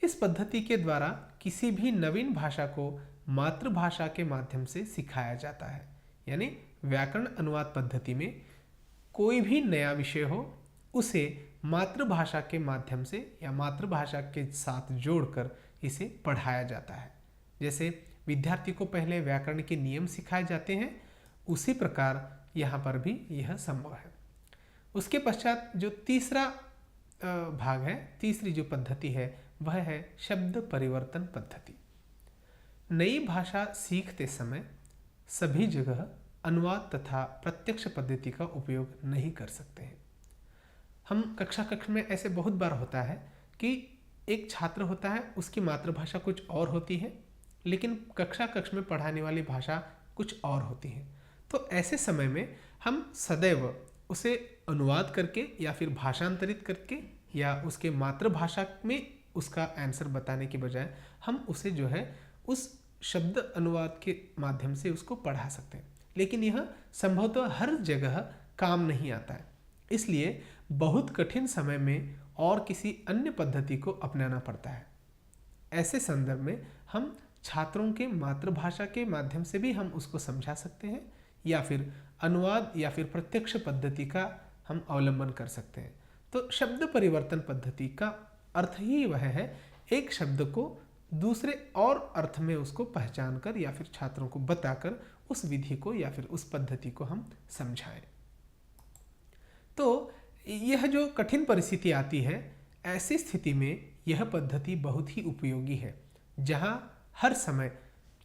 इस पद्धति के द्वारा किसी भी नवीन भाषा को मातृभाषा के माध्यम से सिखाया जाता है। यानी व्याकरण अनुवाद पद्धति में कोई भी नया विषय हो उसे मातृभाषा के माध्यम से या मातृभाषा के साथ जोड़कर इसे पढ़ाया जाता है। जैसे विद्यार्थी को पहले व्याकरण के नियम सिखाए जाते हैं, उसी प्रकार यहाँ पर भी यह संभव है। उसके पश्चात जो तीसरा भाग है, तीसरी जो पद्धति है वह है शब्द परिवर्तन पद्धति। नई भाषा सीखते समय सभी जगह अनुवाद तथा प्रत्यक्ष पद्धति का उपयोग नहीं कर सकते हैं। हम कक्षा में ऐसे बहुत बार होता है कि एक छात्र होता है, उसकी मातृभाषा कुछ और होती है, लेकिन कक्षा में पढ़ाने वाली भाषा कुछ और होती है। तो ऐसे समय में हम सदैव उसे अनुवाद करके या फिर भाषांतरित करके या उसके मातृभाषा में उसका आंसर बताने के बजाय हम उसे जो है उस शब्द अनुवाद के माध्यम से उसको पढ़ा सकते हैं। लेकिन यह संभवतः हर जगह काम नहीं आता है, इसलिए बहुत कठिन समय में और किसी अन्य पद्धति को अपनाना पड़ता है। ऐसे संदर्भ में हम छात्रों के मातृभाषा के माध्यम से भी हम उसको समझा सकते हैं या फिर अनुवाद या फिर प्रत्यक्ष पद्धति का हम अवलंबन कर सकते हैं। तो शब्द परिवर्तन पद्धति का अर्थ ही वह है, एक शब्द को दूसरे और अर्थ में उसको पहचान कर या फिर छात्रों को बताकर उस विधि को या फिर उस पद्धति को हम समझाएं। तो यह जो कठिन परिस्थिति आती है, ऐसी स्थिति में यह पद्धति बहुत ही उपयोगी है, जहां हर समय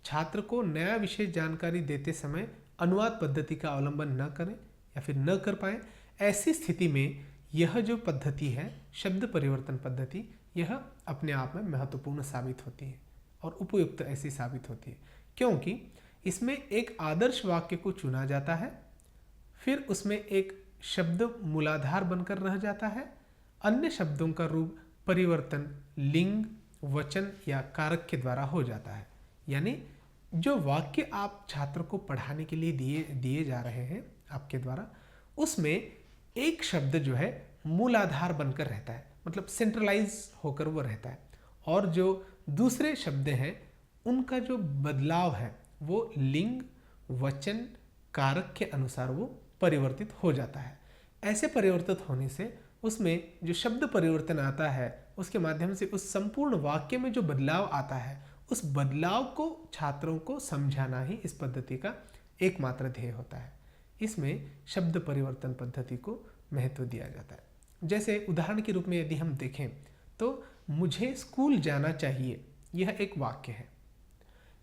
छात्र को नया विषय जानकारी देते समय अनुवाद पद्धति का अवलंबन न करें या फिर न कर पाए। ऐसी स्थिति में यह जो पद्धति है शब्द परिवर्तन पद्धति, यह अपने आप में महत्वपूर्ण साबित होती है और उपयुक्त ऐसी साबित होती है, क्योंकि इसमें एक आदर्श वाक्य को चुना जाता है, फिर उसमें एक शब्द मूलाधार बनकर रह जाता है, अन्य शब्दों का रूप परिवर्तन लिंग, वचन या कारक के द्वारा हो जाता है। यानी जो वाक्य आप छात्र को पढ़ाने के लिए दिए जा रहे हैं आपके द्वारा, उसमें एक शब्द जो है मूलाधार बनकर रहता है, मतलब सेंट्रलाइज होकर वो रहता है, और जो दूसरे शब्द हैं उनका जो बदलाव है वो लिंग, वचन, कारक के अनुसार वो परिवर्तित हो जाता है। ऐसे परिवर्तित होने से उसमें जो शब्द परिवर्तन आता है उसके माध्यम से उस संपूर्ण वाक्य में जो बदलाव आता है, उस बदलाव को छात्रों को समझाना ही इस पद्धति का एकमात्र ध्येय होता है। इसमें शब्द परिवर्तन पद्धति को महत्व दिया जाता है। जैसे उदाहरण के रूप में यदि हम देखें तो मुझे स्कूल जाना चाहिए, यह एक वाक्य है।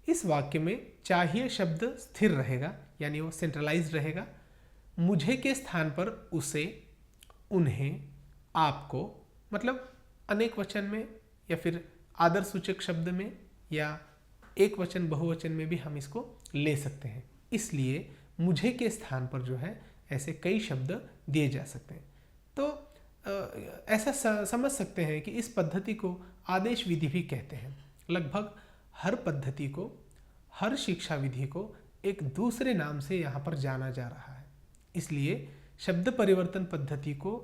इस वाक्य में चाहिए शब्द स्थिर रहेगा, यानी वो सेंट्रलाइज रहेगा। मुझे के स्थान पर उसे, उन्हें, आपको, मतलब अनेक वचन में या फिर आदर सूचक शब्द में या एक वचन बहुवचन में भी हम इसको ले सकते हैं। इसलिए मुझे के स्थान पर जो है ऐसे कई शब्द दिए जा सकते हैं। तो ऐसा समझ सकते हैं कि इस पद्धति को आदेश विधि भी कहते हैं। लगभग हर पद्धति को, हर शिक्षा विधि को एक दूसरे नाम से यहाँ पर जाना जा रहा है। इसलिए शब्द परिवर्तन पद्धति को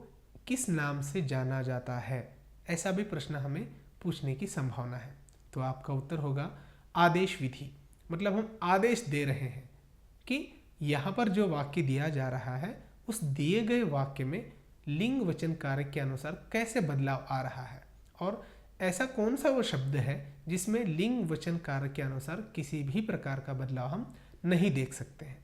किस नाम से जाना जाता है, ऐसा भी प्रश्न हमें पूछने की संभावना है। तो आपका उत्तर होगा आदेश विधि। मतलब हम आदेश दे रहे हैं कि यहाँ पर जो वाक्य दिया जा रहा है उस दिए गए वाक्य में लिंग, वचन, कारक के अनुसार कैसे बदलाव आ रहा है, और ऐसा कौन सा वो शब्द है जिसमें लिंग, वचन, कारक के अनुसार किसी भी प्रकार का बदलाव हम नहीं देख सकते हैं।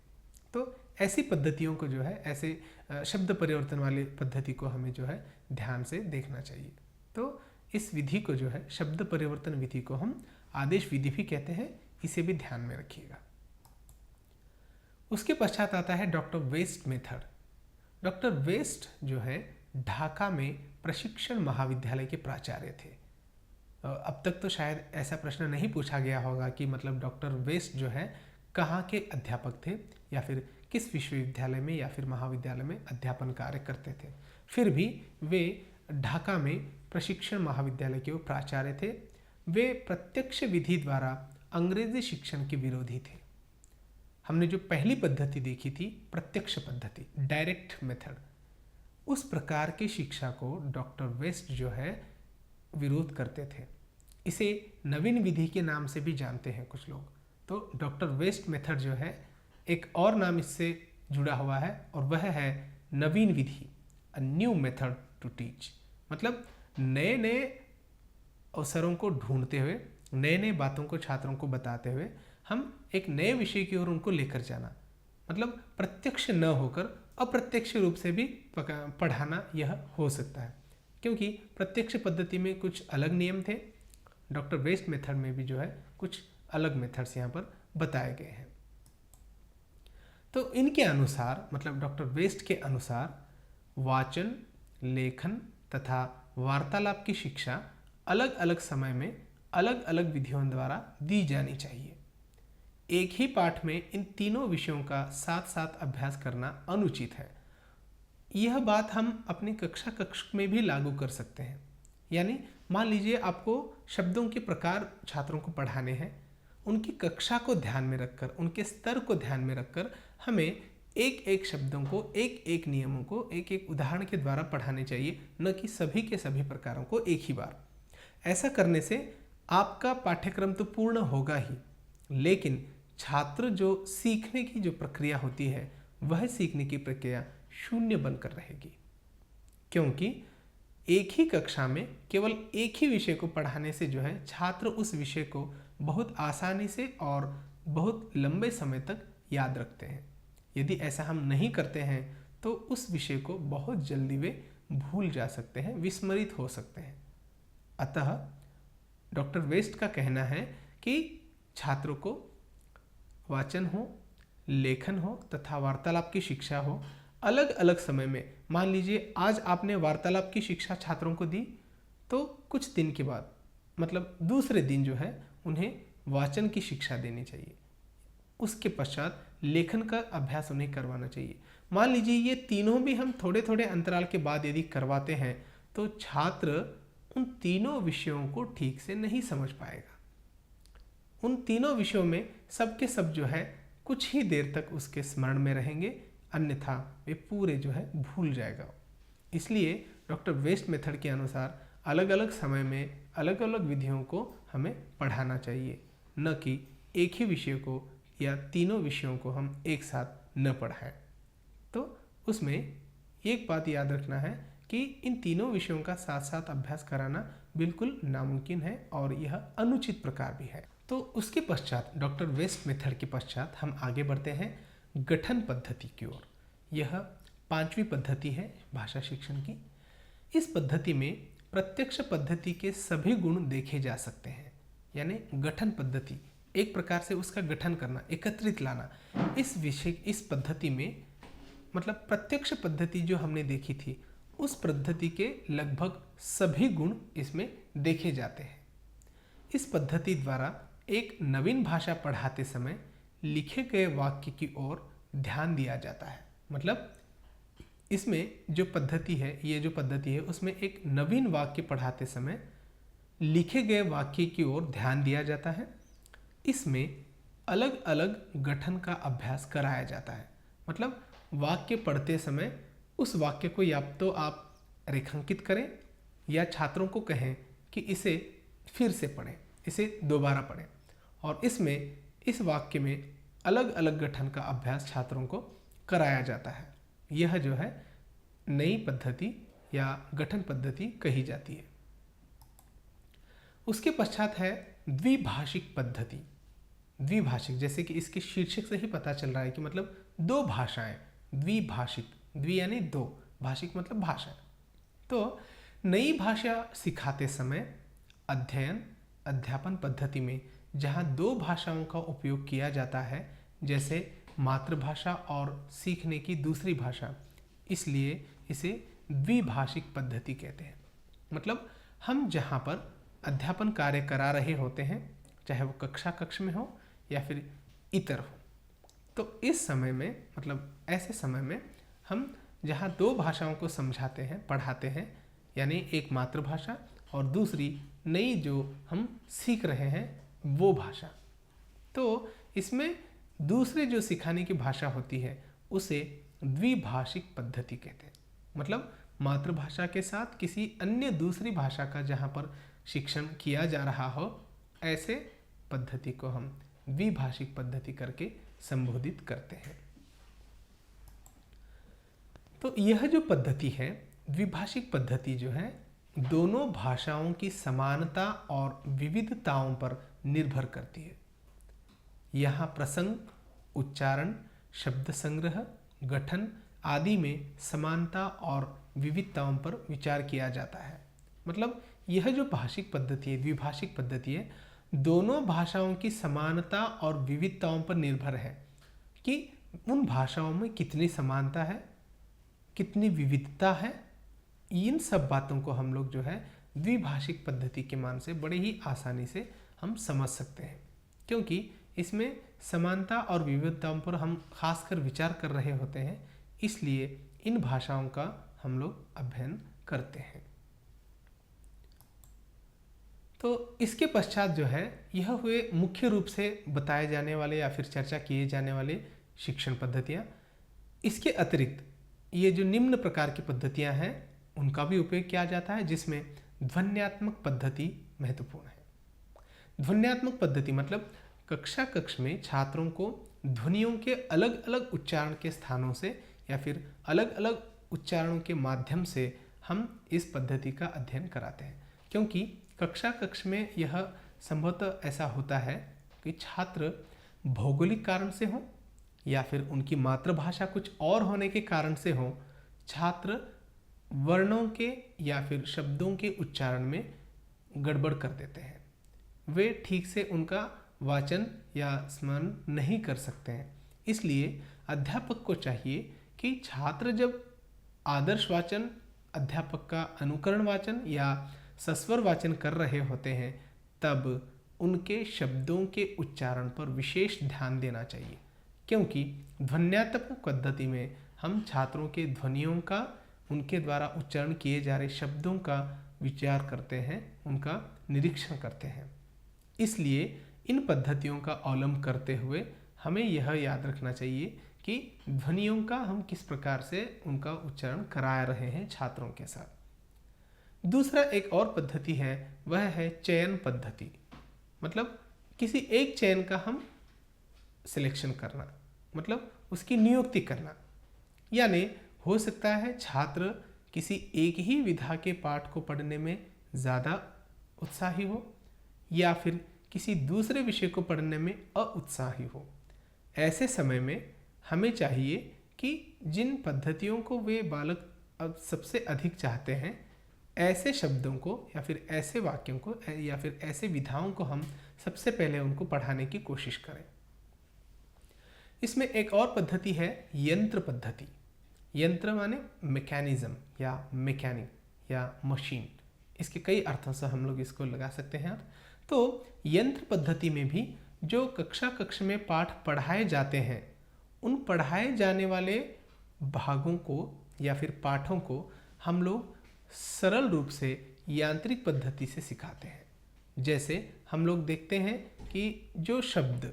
तो ऐसी पद्धतियों को जो है, ऐसे शब्द परिवर्तन वाली पद्धति को हमें जो है ध्यान से देखना चाहिए। तो इस विधि को जो है शब्द परिवर्तन विधि को हम आदेश विधि भी कहते हैं, इसे भी ध्यान में रखिएगा। उसके पश्चात आता है doctor West method. Doctor West जो है ढाका में प्रशिक्षण महाविद्यालय के प्राचार्य थे। अब तक तो शायद ऐसा प्रश्न नहीं पूछा गया होगा कि मतलब डॉक्टर वेस्ट जो है कहाँ के अध्यापक थे या फिर किस विश्वविद्यालय में या फिर महाविद्यालय में अध्यापन कार्य करते थे। फिर भी वे ढाका में प्रशिक्षण महाविद्यालय के वो प्राचार्य थे। वे प्रत्यक्ष विधि द्वारा अंग्रेजी शिक्षण के विरोधी थे। हमने जो पहली पद्धति देखी थी प्रत्यक्ष पद्धति, डायरेक्ट मेथड, उस प्रकार की शिक्षा को डॉक्टर वेस्ट जो है विरोध करते थे। इसे नवीन विधि के नाम से भी जानते हैं कुछ लोग। तो डॉक्टर वेस्ट मेथड जो है एक और नाम इससे जुड़ा हुआ है और वह है नवीन विधि, a new method to teach. मतलब नए नए अवसरों को ढूंढते हुए, नए नए बातों को छात्रों को बताते हुए हम एक नए विषय की ओर उनको लेकर जाना। मतलब प्रत्यक्ष न होकर अप्रत्यक्ष रूप से भी पढ़ाना यह हो सकता है, क्योंकि प्रत्यक्ष पद्धति में कुछ अलग नियम थे, डॉक्टर वेस्ट मेथड में भी जो है कुछ अलग मेथड्स यहाँ पर बताए गए हैं। तो इनके अनुसार, मतलब डॉक्टर वेस्ट के अनुसार, वाचन, लेखन तथा वार्तालाप की शिक्षा अलग अलग समय में अलग अलग विधियों द्वारा दी जानी चाहिए। एक ही पाठ में इन तीनों विषयों का साथ साथ अभ्यास करना अनुचित है। यह बात हम अपनी कक्ष में भी लागू कर सकते हैं। यानी मान लीजिए आपको शब्दों के प्रकार छात्रों को पढ़ाने हैं, उनकी कक्षा को ध्यान में रखकर, उनके स्तर को ध्यान में रखकर हमें एक एक शब्दों को, एक एक नियमों को एक एक उदाहरण के द्वारा पढ़ाने चाहिए, न कि सभी के सभी प्रकारों को एक ही बार। ऐसा करने से आपका पाठ्यक्रम तो पूर्ण होगा ही, लेकिन छात्र जो सीखने की जो प्रक्रिया होती है वह सीखने की प्रक्रिया शून्य बनकर रहेगी, क्योंकि एक ही कक्षा में केवल एक ही विषय को पढ़ाने से जो है छात्र उस विषय को बहुत आसानी से और बहुत लंबे समय तक याद रखते हैं। यदि ऐसा हम नहीं करते हैं तो उस विषय को बहुत जल्दी वे भूल जा सकते हैं, विस्मरित हो सकते हैं। अतः डॉक्टर वेस्ट का कहना है कि छात्रों को वाचन हो, लेखन हो तथा वार्तालाप की शिक्षा हो अलग अलग समय में। मान लीजिए आज आपने वार्तालाप की शिक्षा छात्रों को दी, तो कुछ दिन के बाद, मतलब दूसरे दिन जो है उन्हें वाचन की शिक्षा देनी चाहिए। उसके पश्चात लेखन का अभ्यास उन्हें करवाना चाहिए। मान लीजिए ये तीनों भी हम थोड़े थोड़े अंतराल के बाद यदि करवाते हैं तो छात्र उन तीनों विषयों को ठीक से नहीं समझ पाएगा। उन तीनों विषयों में सबके सब जो है कुछ ही देर तक उसके स्मरण में रहेंगे, अन्यथा वे पूरे जो है भूल जाएगा। इसलिए डॉक्टर वेस्ट मेथड के अनुसार अलग अलग समय में अलग अलग विधियों को हमें पढ़ाना चाहिए, न कि एक ही विषय को या तीनों विषयों को हम एक साथ न पढ़ाएं। तो उसमें एक बात याद रखना है कि इन तीनों विषयों का साथ साथ अभ्यास कराना बिल्कुल नामुमकिन है और यह अनुचित प्रकार भी है। तो उसके पश्चात डॉक्टर वेस्ट मेथड के पश्चात हम आगे बढ़ते हैं गठन पद्धति की ओर। यह 5वीं पद्धति है भाषा शिक्षण की। इस पद्धति में प्रत्यक्ष पद्धति के सभी गुण देखे जा सकते हैं। यानी गठन पद्धति, एक प्रकार से उसका गठन करना, एकत्रित लाना। इस पद्धति में, मतलब प्रत्यक्ष पद्धति जो हमने देखी थी उस पद्धति के लगभग सभी गुण इसमें देखे जाते हैं। इस पद्धति द्वारा एक नवीन भाषा पढ़ाते समय लिखे गए वाक्य की ओर ध्यान दिया जाता है। मतलब इसमें जो पद्धति है, ये जो पद्धति है उसमें एक नवीन वाक्य पढ़ाते समय लिखे गए वाक्य की ओर ध्यान दिया जाता है। इसमें अलग अलग गठन का अभ्यास कराया जाता है। मतलब वाक्य पढ़ते समय उस वाक्य को या तो आप रेखांकित करें या छात्रों को कहें कि इसे फिर से पढ़ें, इसे दोबारा पढ़ें, और इसमें इस वाक्य में अलग अलग गठन का अभ्यास छात्रों को कराया जाता है। यह जो है नई पद्धति या गठन पद्धति कही जाती है। उसके पश्चात है द्विभाषिक पद्धति। द्विभाषिक, जैसे कि इसके शीर्षक से ही पता चल रहा है कि मतलब दो भाषाएं, द्विभाषिक, द्वि यानी दो, भाषिक मतलब भाषा। तो नई भाषा सिखाते समय अध्ययन अध्यापन पद्धति में जहाँ दो भाषाओं का उपयोग किया जाता है, जैसे मातृभाषा और सीखने की दूसरी भाषा, इसलिए इसे द्विभाषिक पद्धति कहते हैं। मतलब हम जहाँ पर अध्यापन कार्य करा रहे होते हैं, चाहे वो कक्ष में हो या फिर इतर हो, तो इस समय में, मतलब ऐसे समय में हम जहाँ दो भाषाओं को समझाते हैं, पढ़ाते हैं, यानी एक मातृभाषा और दूसरी नई जो हम सीख रहे हैं वो भाषा, तो इसमें दूसरे जो सिखाने की भाषा होती है उसे द्विभाषिक पद्धति कहते हैं। मतलब मातृभाषा के साथ किसी अन्य दूसरी भाषा का जहाँ पर शिक्षण किया जा रहा हो, ऐसे पद्धति को हम द्विभाषिक पद्धति करके संबोधित करते हैं। तो यह जो पद्धति है, द्विभाषिक पद्धति जो है, दोनों भाषाओं की समानता और विविधताओं पर निर्भर करती है। यहाँ प्रसंग, उच्चारण, शब्द संग्रह, गठन आदि में समानता और विविधताओं पर विचार किया जाता है। मतलब यह जो भाषिक पद्धति है, द्विभाषिक पद्धति है, दोनों भाषाओं की समानता और विविधताओं पर निर्भर है कि उन भाषाओं में कितनी समानता है, कितनी विविधता है। इन सब बातों को हम लोग जो है द्विभाषिक पद्धति के मान से बड़े ही आसानी से हम समझ सकते हैं, क्योंकि इसमें समानता और विविधताओं पर हम खासकर विचार कर रहे होते हैं, इसलिए इन भाषाओं का हम लोग अध्ययन करते हैं। तो इसके पश्चात जो है यह हुए मुख्य रूप से बताए जाने वाले या फिर चर्चा किए जाने वाले शिक्षण पद्धतियाँ। इसके अतिरिक्त ये जो निम्न प्रकार की पद्धतियाँ हैं उनका भी उपयोग किया जाता है, जिसमें ध्वन्यात्मक पद्धति महत्वपूर्ण है। ध्वन्यात्मक पद्धति मतलब कक्ष में छात्रों को ध्वनियों के अलग अलग उच्चारण के स्थानों से या फिर अलग अलग उच्चारणों के माध्यम से हम इस पद्धति का अध्ययन कराते हैं, क्योंकि कक्ष में यह संभवतः ऐसा होता है कि छात्र भौगोलिक कारण से हो या फिर उनकी मातृभाषा कुछ और होने के कारण से हो, छात्र वर्णों के या फिर शब्दों के उच्चारण में गड़बड़ कर देते हैं। वे ठीक से उनका वाचन या स्मरण नहीं कर सकते हैं। इसलिए अध्यापक को चाहिए कि छात्र जब आदर्श वाचन, अध्यापक का अनुकरण वाचन या सस्वर वाचन कर रहे होते हैं, तब उनके शब्दों के उच्चारण पर विशेष ध्यान देना चाहिए, क्योंकि ध्वन्यात्मक पद्धति में हम छात्रों के ध्वनियों का, उनके द्वारा उच्चारण किए जा रहे शब्दों का विचार करते हैं, उनका निरीक्षण करते हैं। इसलिए इन पद्धतियों का अवलंब करते हुए हमें यह याद रखना चाहिए कि ध्वनियों का हम किस प्रकार से उनका उच्चारण करा रहे हैं छात्रों के साथ। दूसरा एक और पद्धति है, वह है चयन पद्धति। मतलब किसी एक चयन का हम सिलेक्शन करना, मतलब उसकी नियुक्ति करना। यानी हो सकता है छात्र किसी एक ही विधा के पाठ को पढ़ने में ज़्यादा उत्साही हो या फिर किसी दूसरे विषय को पढ़ने में अउत्साही हो। ऐसे समय में हमें चाहिए कि जिन पद्धतियों को वे बालक अब सबसे अधिक चाहते हैं, ऐसे शब्दों को या फिर ऐसे वाक्यों को या फिर ऐसे विधाओं को हम सबसे पहले उनको पढ़ाने की कोशिश करें। इसमें एक और पद्धति है यंत्र पद्धति। यंत्र माने मैकेनिज्म या मैकेनिक या मशीन, इसके कई अर्थों से हम लोग इसको लगा सकते हैं। तो यंत्र पद्धति में भी जो कक्षा में पाठ पढ़ाए जाते हैं, उन पढ़ाए जाने वाले भागों को या फिर पाठों को हम लोग सरल रूप से यांत्रिक पद्धति से सिखाते हैं। जैसे हम लोग देखते हैं कि जो शब्द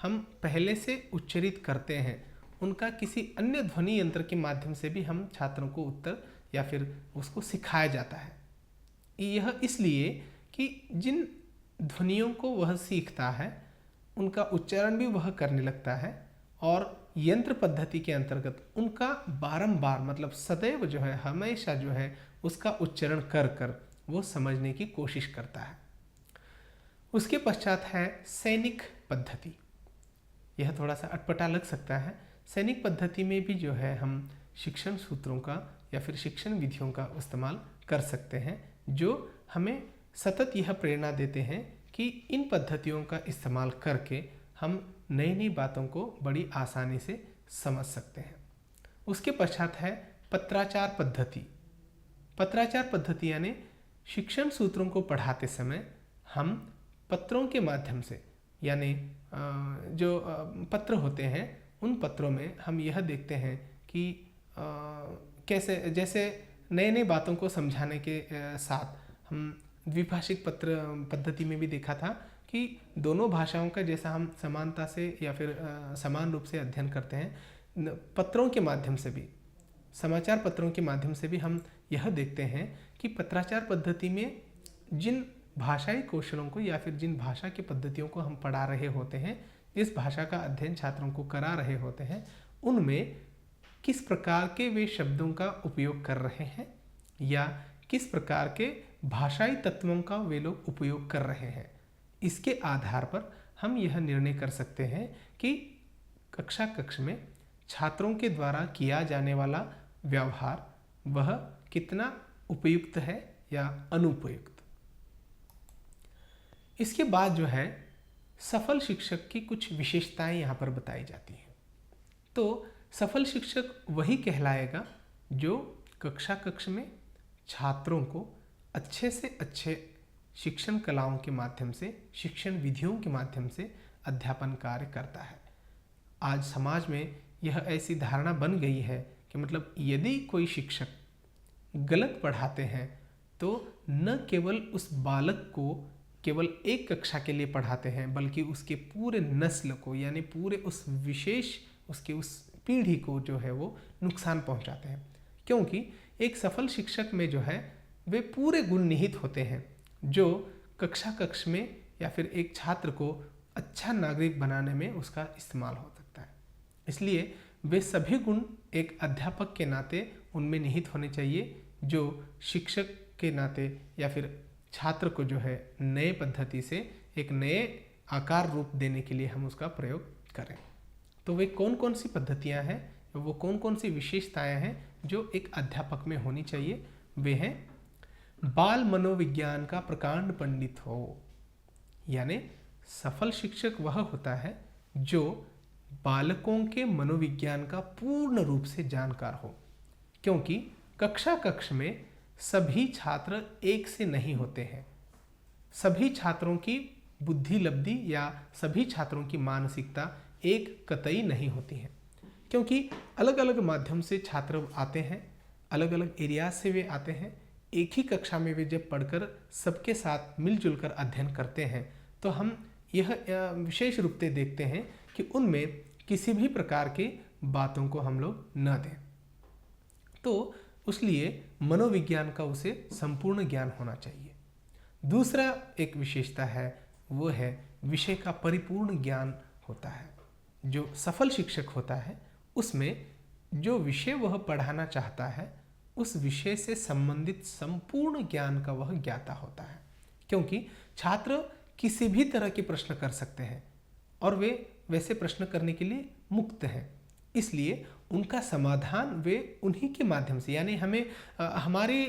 हम पहले से उच्चारित करते हैं, उनका किसी अन्य ध्वनि यंत्र के माध्यम से भी हम छात्रों को उत्तर या फिर उसको सिखाया जाता है। यह इसलिए कि जिन ध्वनियों को वह सीखता है उनका उच्चारण भी वह करने लगता है, और यंत्र पद्धति के अंतर्गत उनका बारंबार मतलब सदैव जो है, हमेशा जो है उसका उच्चारण कर कर वो समझने की कोशिश करता है। उसके पश्चात है सैनिक पद्धति। यह थोड़ा सा अटपटा लग सकता है। सैनिक पद्धति में भी जो है हम शिक्षण सूत्रों का या फिर शिक्षण विधियों का इस्तेमाल कर सकते हैं, जो हमें सतत यह प्रेरणा देते हैं कि इन पद्धतियों का इस्तेमाल करके हम नई नई बातों को बड़ी आसानी से समझ सकते हैं। उसके पश्चात है पत्राचार पद्धति। पत्राचार पद्धति यानी शिक्षण सूत्रों को पढ़ाते समय हम पत्रों के माध्यम से, यानी जो पत्र होते हैं, उन पत्रों में हम यह देखते हैं कि कैसे, जैसे नए नए बातों को समझाने के साथ हम द्विभाषिक पत्र पद्धति में भी देखा था कि दोनों भाषाओं का जैसा हम समानता से या फिर समान रूप से अध्ययन करते हैं, पत्रों के माध्यम से भी, समाचार पत्रों के माध्यम से भी हम यह देखते हैं कि पत्राचार पद्धति में जिन भाषाई कौशलों को या फिर जिन भाषा की पद्धतियों को हम पढ़ा रहे होते हैं, जिस भाषा का अध्ययन छात्रों को करा रहे होते हैं, उनमें किस प्रकार के वे शब्दों का उपयोग कर रहे हैं या किस प्रकार के भाषाई तत्वों का वे लोग उपयोग कर रहे हैं। इसके आधार पर हम यह निर्णय कर सकते हैं कि कक्षा कक्ष में छात्रों के द्वारा किया जाने वाला व्यवहार वह कितना उपयुक्त है या अनुपयुक्त। इसके बाद जो है सफल शिक्षक की कुछ विशेषताएं यहाँ पर बताई जाती हैं। तो सफल शिक्षक वही कहलाएगा जो कक्षा कक्ष में छात्रों को अच्छे से अच्छे शिक्षण कलाओं के माध्यम से, शिक्षण विधियों के माध्यम से अध्यापन कार्य करता है। आज समाज में यह ऐसी धारणा बन गई है कि मतलब यदि कोई शिक्षक गलत पढ़ाते हैं तो न केवल उस बालक को केवल एक कक्षा के लिए पढ़ाते हैं, बल्कि उसके पूरे नस्ल को, यानी पूरे उस विशेष उसके उस पीढ़ी को जो है वो नुकसान पहुंचाते हैं। क्योंकि एक सफल शिक्षक में जो है वे पूरे गुण निहित होते हैं जो कक्षा कक्ष में या फिर एक छात्र को अच्छा नागरिक बनाने में उसका इस्तेमाल हो सकता है। इसलिए वे सभी गुण एक अध्यापक के नाते उनमें निहित होने चाहिए, जो शिक्षक के नाते या फिर छात्र को जो है नए पद्धति से एक नए आकार रूप देने के लिए हम उसका प्रयोग करें। तो वे कौन कौन सी पद्धतियां हैं, वो कौन कौन सी विशेषताएं हैं जो एक अध्यापक में होनी चाहिए। वे हैं बाल मनोविज्ञान का प्रकांड पंडित हो, यानी सफल शिक्षक वह होता है जो बालकों के मनोविज्ञान का पूर्ण रूप से जानकार हो। क्योंकि कक्षा कक्ष में सभी छात्र एक से नहीं होते हैं, सभी छात्रों की बुद्धि लब्धि या सभी छात्रों की मानसिकता एक कतई नहीं होती है। क्योंकि अलग अलग माध्यम से छात्र आते हैं, अलग अलग एरियाज से वे आते हैं। एक ही कक्षा में वे जब पढ़कर सबके साथ मिलजुल कर अध्ययन करते हैं तो हम यह विशेष रूप से देखते हैं कि उनमें किसी भी प्रकार के बातों को हम लोग न दें। तो उसलिए मनोविज्ञान का उसे संपूर्ण ज्ञान होना चाहिए। दूसरा एक विशेषता है वो है विषय का परिपूर्ण ज्ञान होता है। जो सफल शिक्षक होता है उसमें जो विषय वह पढ़ाना चाहता है उस विषय से संबंधित संपूर्ण ज्ञान का वह ज्ञाता होता है। क्योंकि छात्र किसी भी तरह के प्रश्न कर सकते हैं और वे वैसे प्रश्न करने के लिए मुक्त हैं। इसलिए उनका समाधान वे उन्हीं के माध्यम से, यानी हमें हमारे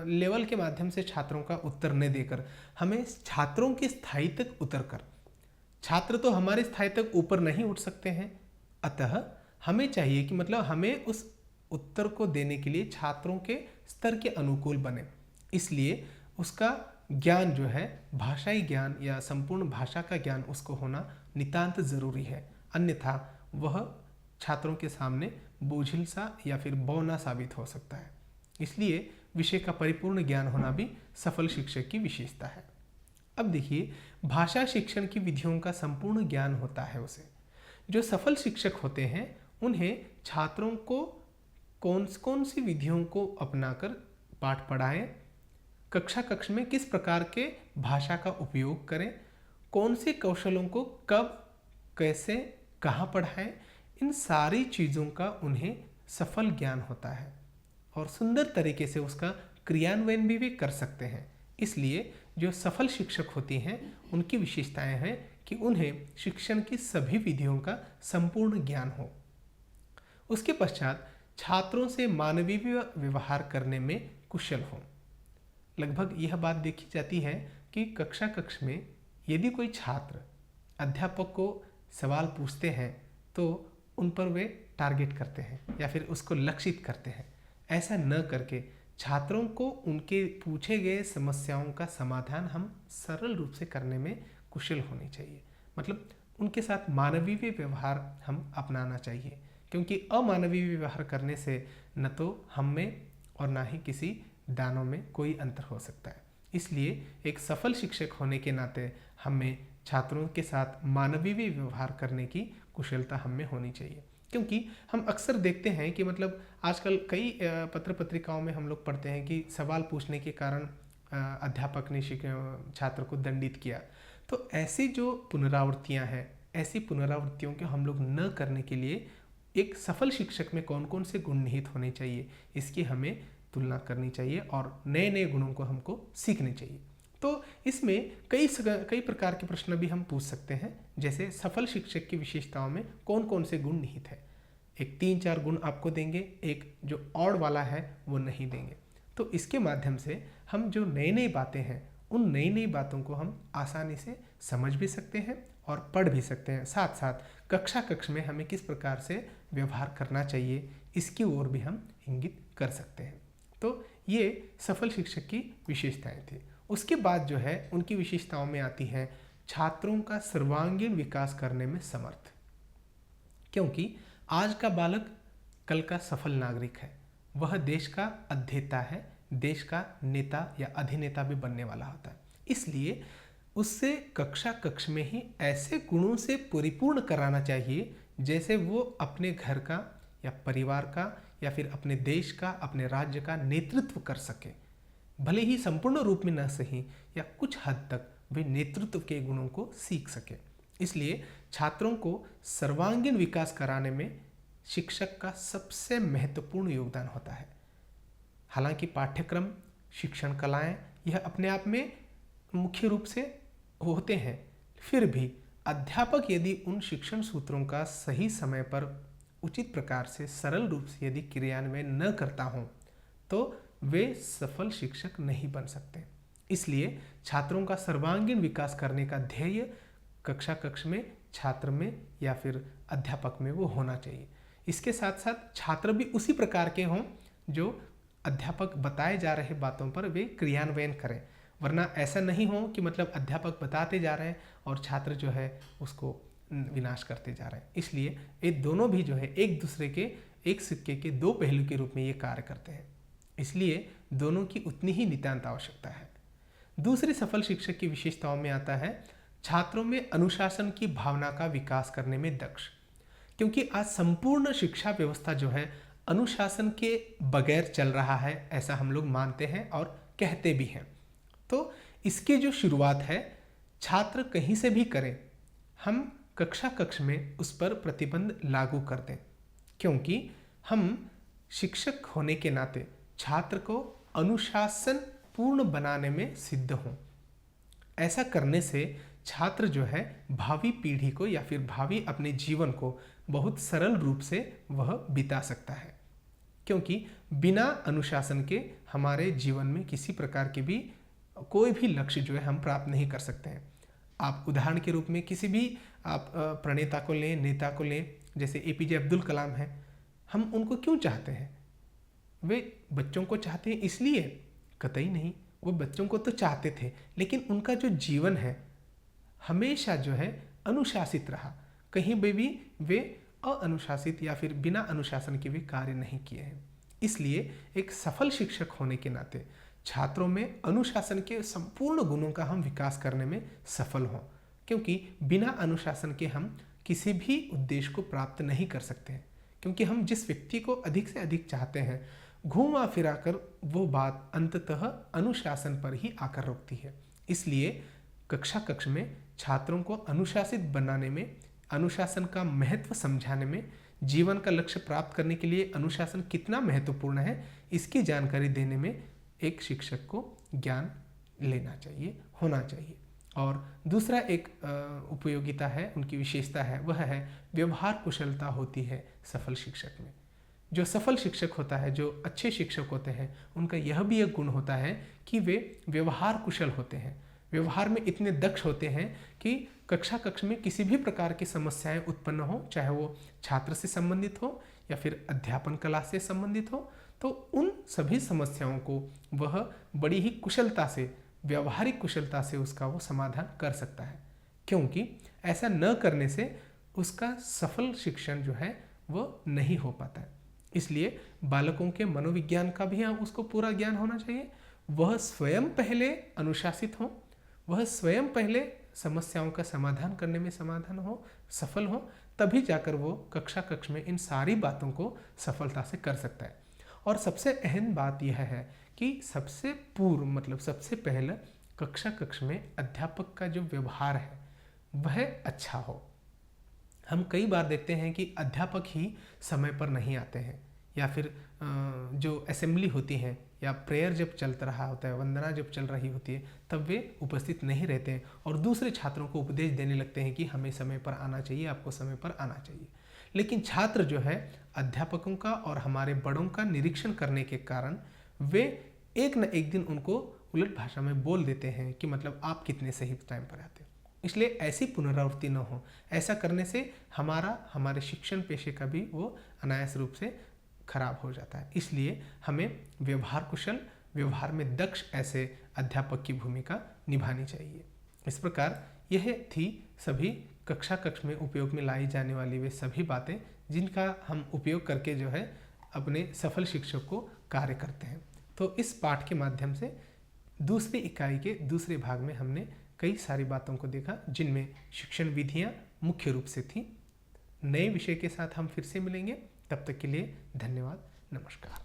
लेवल के माध्यम से छात्रों का उत्तर न देकर हमें छात्रों की स्थाई तक उतर कर, छात्र तो हमारे स्थाई तक ऊपर नहीं उठ सकते हैं, अतः हमें चाहिए कि मतलब हमें उस उत्तर को देने के लिए छात्रों के स्तर के अनुकूल बने। इसलिए उसका ज्ञान जो है भाषाई ज्ञान या संपूर्ण भाषा का ज्ञान उसको होना नितांत जरूरी है, अन्यथा वह छात्रों के सामने बोझिल सा या फिर बौना साबित हो सकता है। इसलिए विषय का परिपूर्ण ज्ञान होना भी सफल शिक्षक की विशेषता है। अब देखिए, भाषा शिक्षण की विधियों का संपूर्ण ज्ञान होता है उसे। जो सफल शिक्षक होते हैं उन्हें छात्रों को कौन सी विधियों को अपनाकर पाठ पढ़ाएं, कक्षा कक्ष में किस प्रकार के भाषा का उपयोग करें, कौन से कौशलों को कब कैसे कहाँ पढ़ाएं, इन सारी चीज़ों का उन्हें सफल ज्ञान होता है और सुंदर तरीके से उसका क्रियान्वयन भी वे कर सकते हैं। इसलिए जो सफल शिक्षक होती हैं उनकी विशेषताएं हैं कि उन्हें शिक्षण की सभी विधियों का संपूर्ण ज्ञान हो। उसके पश्चात छात्रों से मानवीय व्यवहार करने में कुशल हो। लगभग यह बात देखी जाती है कि कक्षा कक्ष में यदि कोई छात्र अध्यापक को सवाल पूछते हैं तो उन पर वे टारगेट करते हैं या फिर उसको लक्षित करते हैं। ऐसा न करके छात्रों को उनके पूछे गए समस्याओं का समाधान हम सरल रूप से करने में कुशल होनी चाहिए। मतलब उनके साथ मानवीय व्यवहार हम अपनाना चाहिए, क्योंकि अमानवीय व्यवहार करने से न तो हम में और ना ही किसी दानों में कोई अंतर हो सकता है। इसलिए एक सफल शिक्षक होने के नाते हमें छात्रों के साथ मानवीय व्यवहार करने की कुशलता हमें होनी चाहिए। क्योंकि हम अक्सर देखते हैं कि मतलब आजकल कई पत्र पत्रिकाओं में हम लोग पढ़ते हैं कि सवाल पूछने के कारण अध्यापक ने छात्र को दंडित किया। तो ऐसी जो पुनरावृत्तियां हैं, ऐसी पुनरावृत्तियों को हम लोग न करने के लिए एक सफल शिक्षक में कौन कौन से गुण निहित होने चाहिए इसकी हमें तुलना करनी चाहिए और नए नए गुणों को हमको सीखने चाहिए। तो इसमें कई प्रकार के प्रश्न भी हम पूछ सकते हैं, जैसे सफल शिक्षक की विशेषताओं में कौन कौन से गुण निहित है। एक 3-4 गुण आपको देंगे, एक जो ऑड वाला है वो नहीं देंगे। तो इसके माध्यम से हम जो नई नई बातें हैं उन नई नई बातों को हम आसानी से समझ भी सकते हैं और पढ़ भी सकते हैं। साथ साथ कक्ष में हमें किस प्रकार से व्यवहार करना चाहिए इसकी ओर भी हम इंगित कर सकते हैं। तो ये सफल शिक्षक की विशेषताएं थी। उसके बाद जो है उनकी विशेषताओं में आती है छात्रों का सर्वांगीण विकास करने में समर्थ, क्योंकि आज का बालक कल का सफल नागरिक है, वह देश का अध्येता है, देश का नेता या अधिनेता भी बनने वाला होता है। इसलिए उससे कक्ष में ही ऐसे गुणों से परिपूर्ण कराना चाहिए जैसे वो अपने घर का या परिवार का या फिर अपने देश का, अपने राज्य का नेतृत्व कर सके। भले ही संपूर्ण रूप में न सही या कुछ हद तक वे नेतृत्व के गुणों को सीख सके। इसलिए छात्रों को सर्वांगीण विकास कराने में शिक्षक का सबसे महत्वपूर्ण योगदान होता है। हालांकि पाठ्यक्रम, शिक्षण कलाएं यह अपने आप में मुख्य रूप से होते हैं, फिर भी अध्यापक यदि उन शिक्षण सूत्रों का सही समय पर उचित प्रकार से सरल रूप से यदि क्रियान्वयन न करता हो तो वे सफल शिक्षक नहीं बन सकते। इसलिए छात्रों का सर्वांगीण विकास करने का ध्येय कक्ष में, छात्र में या फिर अध्यापक में वो होना चाहिए। इसके साथ साथ छात्र भी उसी प्रकार के हों जो अध्यापक बताए जा रहे बातों पर वे क्रियान्वयन करें, वरना ऐसा नहीं हो कि मतलब अध्यापक बताते जा रहे हैं और छात्र जो है उसको विनाश करते जा रहे हैं। इसलिए ये दोनों भी जो है एक दूसरे के, एक सिक्के के दो पहलू के रूप में ये कार्य करते हैं। इसलिए दोनों की उतनी ही नितांत आवश्यकता है। दूसरी सफल शिक्षक की विशेषताओं में आता है छात्रों में अनुशासन की भावना का विकास करने में दक्ष, क्योंकि आज संपूर्ण शिक्षा व्यवस्था जो है अनुशासन के बगैर चल रहा है, ऐसा हम लोग मानते हैं और कहते भी हैं। तो इसकी जो शुरुआत है छात्र कहीं से भी करें, हम कक्ष में उस पर प्रतिबंध लागू कर दें, क्योंकि हम शिक्षक होने के नाते छात्र को अनुशासन पूर्ण बनाने में सिद्ध हों। ऐसा करने से छात्र जो है भावी पीढ़ी को या फिर भावी अपने जीवन को बहुत सरल रूप से वह बिता सकता है, क्योंकि बिना अनुशासन के हमारे जीवन में किसी प्रकार के भी कोई भी लक्ष्य जो है हम प्राप्त नहीं कर सकते हैं। आप उदाहरण के रूप में किसी भी आप प्रणेता को लें, नेता को लें, जैसे एपीजे अब्दुल कलाम हैं। हम उनको क्यों चाहते हैं? वे बच्चों को चाहते हैं इसलिए? कतई नहीं, वो बच्चों को तो चाहते थे, लेकिन उनका जो जीवन है हमेशा जो है अनुशासित रहा। कहीं भी वे अनुशासित या फिर बिना अनुशासन के भी कार्य नहीं किए हैं। इसलिए एक सफल शिक्षक होने के नाते छात्रों में अनुशासन के संपूर्ण गुणों का हम विकास करने में सफल हों, क्योंकि बिना अनुशासन के हम किसी भी उद्देश्य को प्राप्त नहीं कर सकते हैं। क्योंकि हम जिस व्यक्ति को अधिक से अधिक चाहते हैं, घूमा फिरा कर वो बात अंततः अनुशासन पर ही आकर रुकती है। इसलिए कक्ष में छात्रों को अनुशासित बनाने में, अनुशासन का महत्व समझाने में, जीवन का लक्ष्य प्राप्त करने के लिए अनुशासन कितना महत्वपूर्ण है इसकी जानकारी देने में एक शिक्षक को ज्ञान लेना चाहिए, होना चाहिए। और दूसरा एक उपयोगिता है, उनकी विशेषता है, वह है व्यवहार कुशलता होती है सफल शिक्षक में। जो सफल शिक्षक होता है, जो अच्छे शिक्षक होते हैं, उनका यह भी एक गुण होता है कि वे व्यवहार कुशल होते हैं। व्यवहार में इतने दक्ष होते हैं कि कक्ष में किसी भी प्रकार की समस्याएं उत्पन्न हो, चाहे वो छात्र से संबंधित हो या फिर अध्यापन कला से संबंधित हो, तो उन सभी समस्याओं को वह बड़ी ही कुशलता से, व्यावहारिक कुशलता से उसका वो समाधान कर सकता है। क्योंकि ऐसा न करने से उसका सफल शिक्षण जो है वो नहीं हो पाता है। इसलिए बालकों के मनोविज्ञान का भी उसको पूरा ज्ञान होना चाहिए। वह स्वयं पहले अनुशासित हो, वह स्वयं पहले समस्याओं का समाधान करने में सफल हो, तभी जाकर वो कक्ष में इन सारी बातों को सफलता से कर सकता है। और सबसे अहम बात यह है कि सबसे पूर्व मतलब सबसे पहले कक्ष में अध्यापक का जो व्यवहार है वह अच्छा हो। हम कई बार देखते हैं कि अध्यापक ही समय पर नहीं आते हैं या फिर जो असेंबली होती हैं या प्रेयर जब चल रहा होता है, वंदना जब चल रही होती है, तब वे उपस्थित नहीं रहते हैं और दूसरे छात्रों को उपदेश देने लगते हैं कि हमें समय पर आना चाहिए, आपको समय पर आना चाहिए। लेकिन छात्र जो है अध्यापकों का और हमारे बड़ों का निरीक्षण करने के कारण वे एक न एक दिन उनको उलट भाषा में बोल देते हैं कि मतलब आप कितने सही टाइम पर आते हो। इसलिए ऐसी पुनरावृत्ति न हो। ऐसा करने से हमारे शिक्षण पेशे का भी वो अनायास रूप से खराब हो जाता है। इसलिए हमें व्यवहार कुशल, व्यवहार में दक्ष ऐसे अध्यापक की भूमिका निभानी चाहिए। इस प्रकार यह थी सभी कक्ष में उपयोग में लाई जाने वाली वे सभी बातें जिनका हम उपयोग करके जो है अपने सफल शिक्षक को कार्य करते हैं। तो इस पाठ के माध्यम से दूसरी इकाई के दूसरे भाग में हमने कई सारी बातों को देखा जिनमें शिक्षण विधियाँ मुख्य रूप से थी। नए विषय के साथ हम फिर से मिलेंगे। तब तक के लिए धन्यवाद। नमस्कार।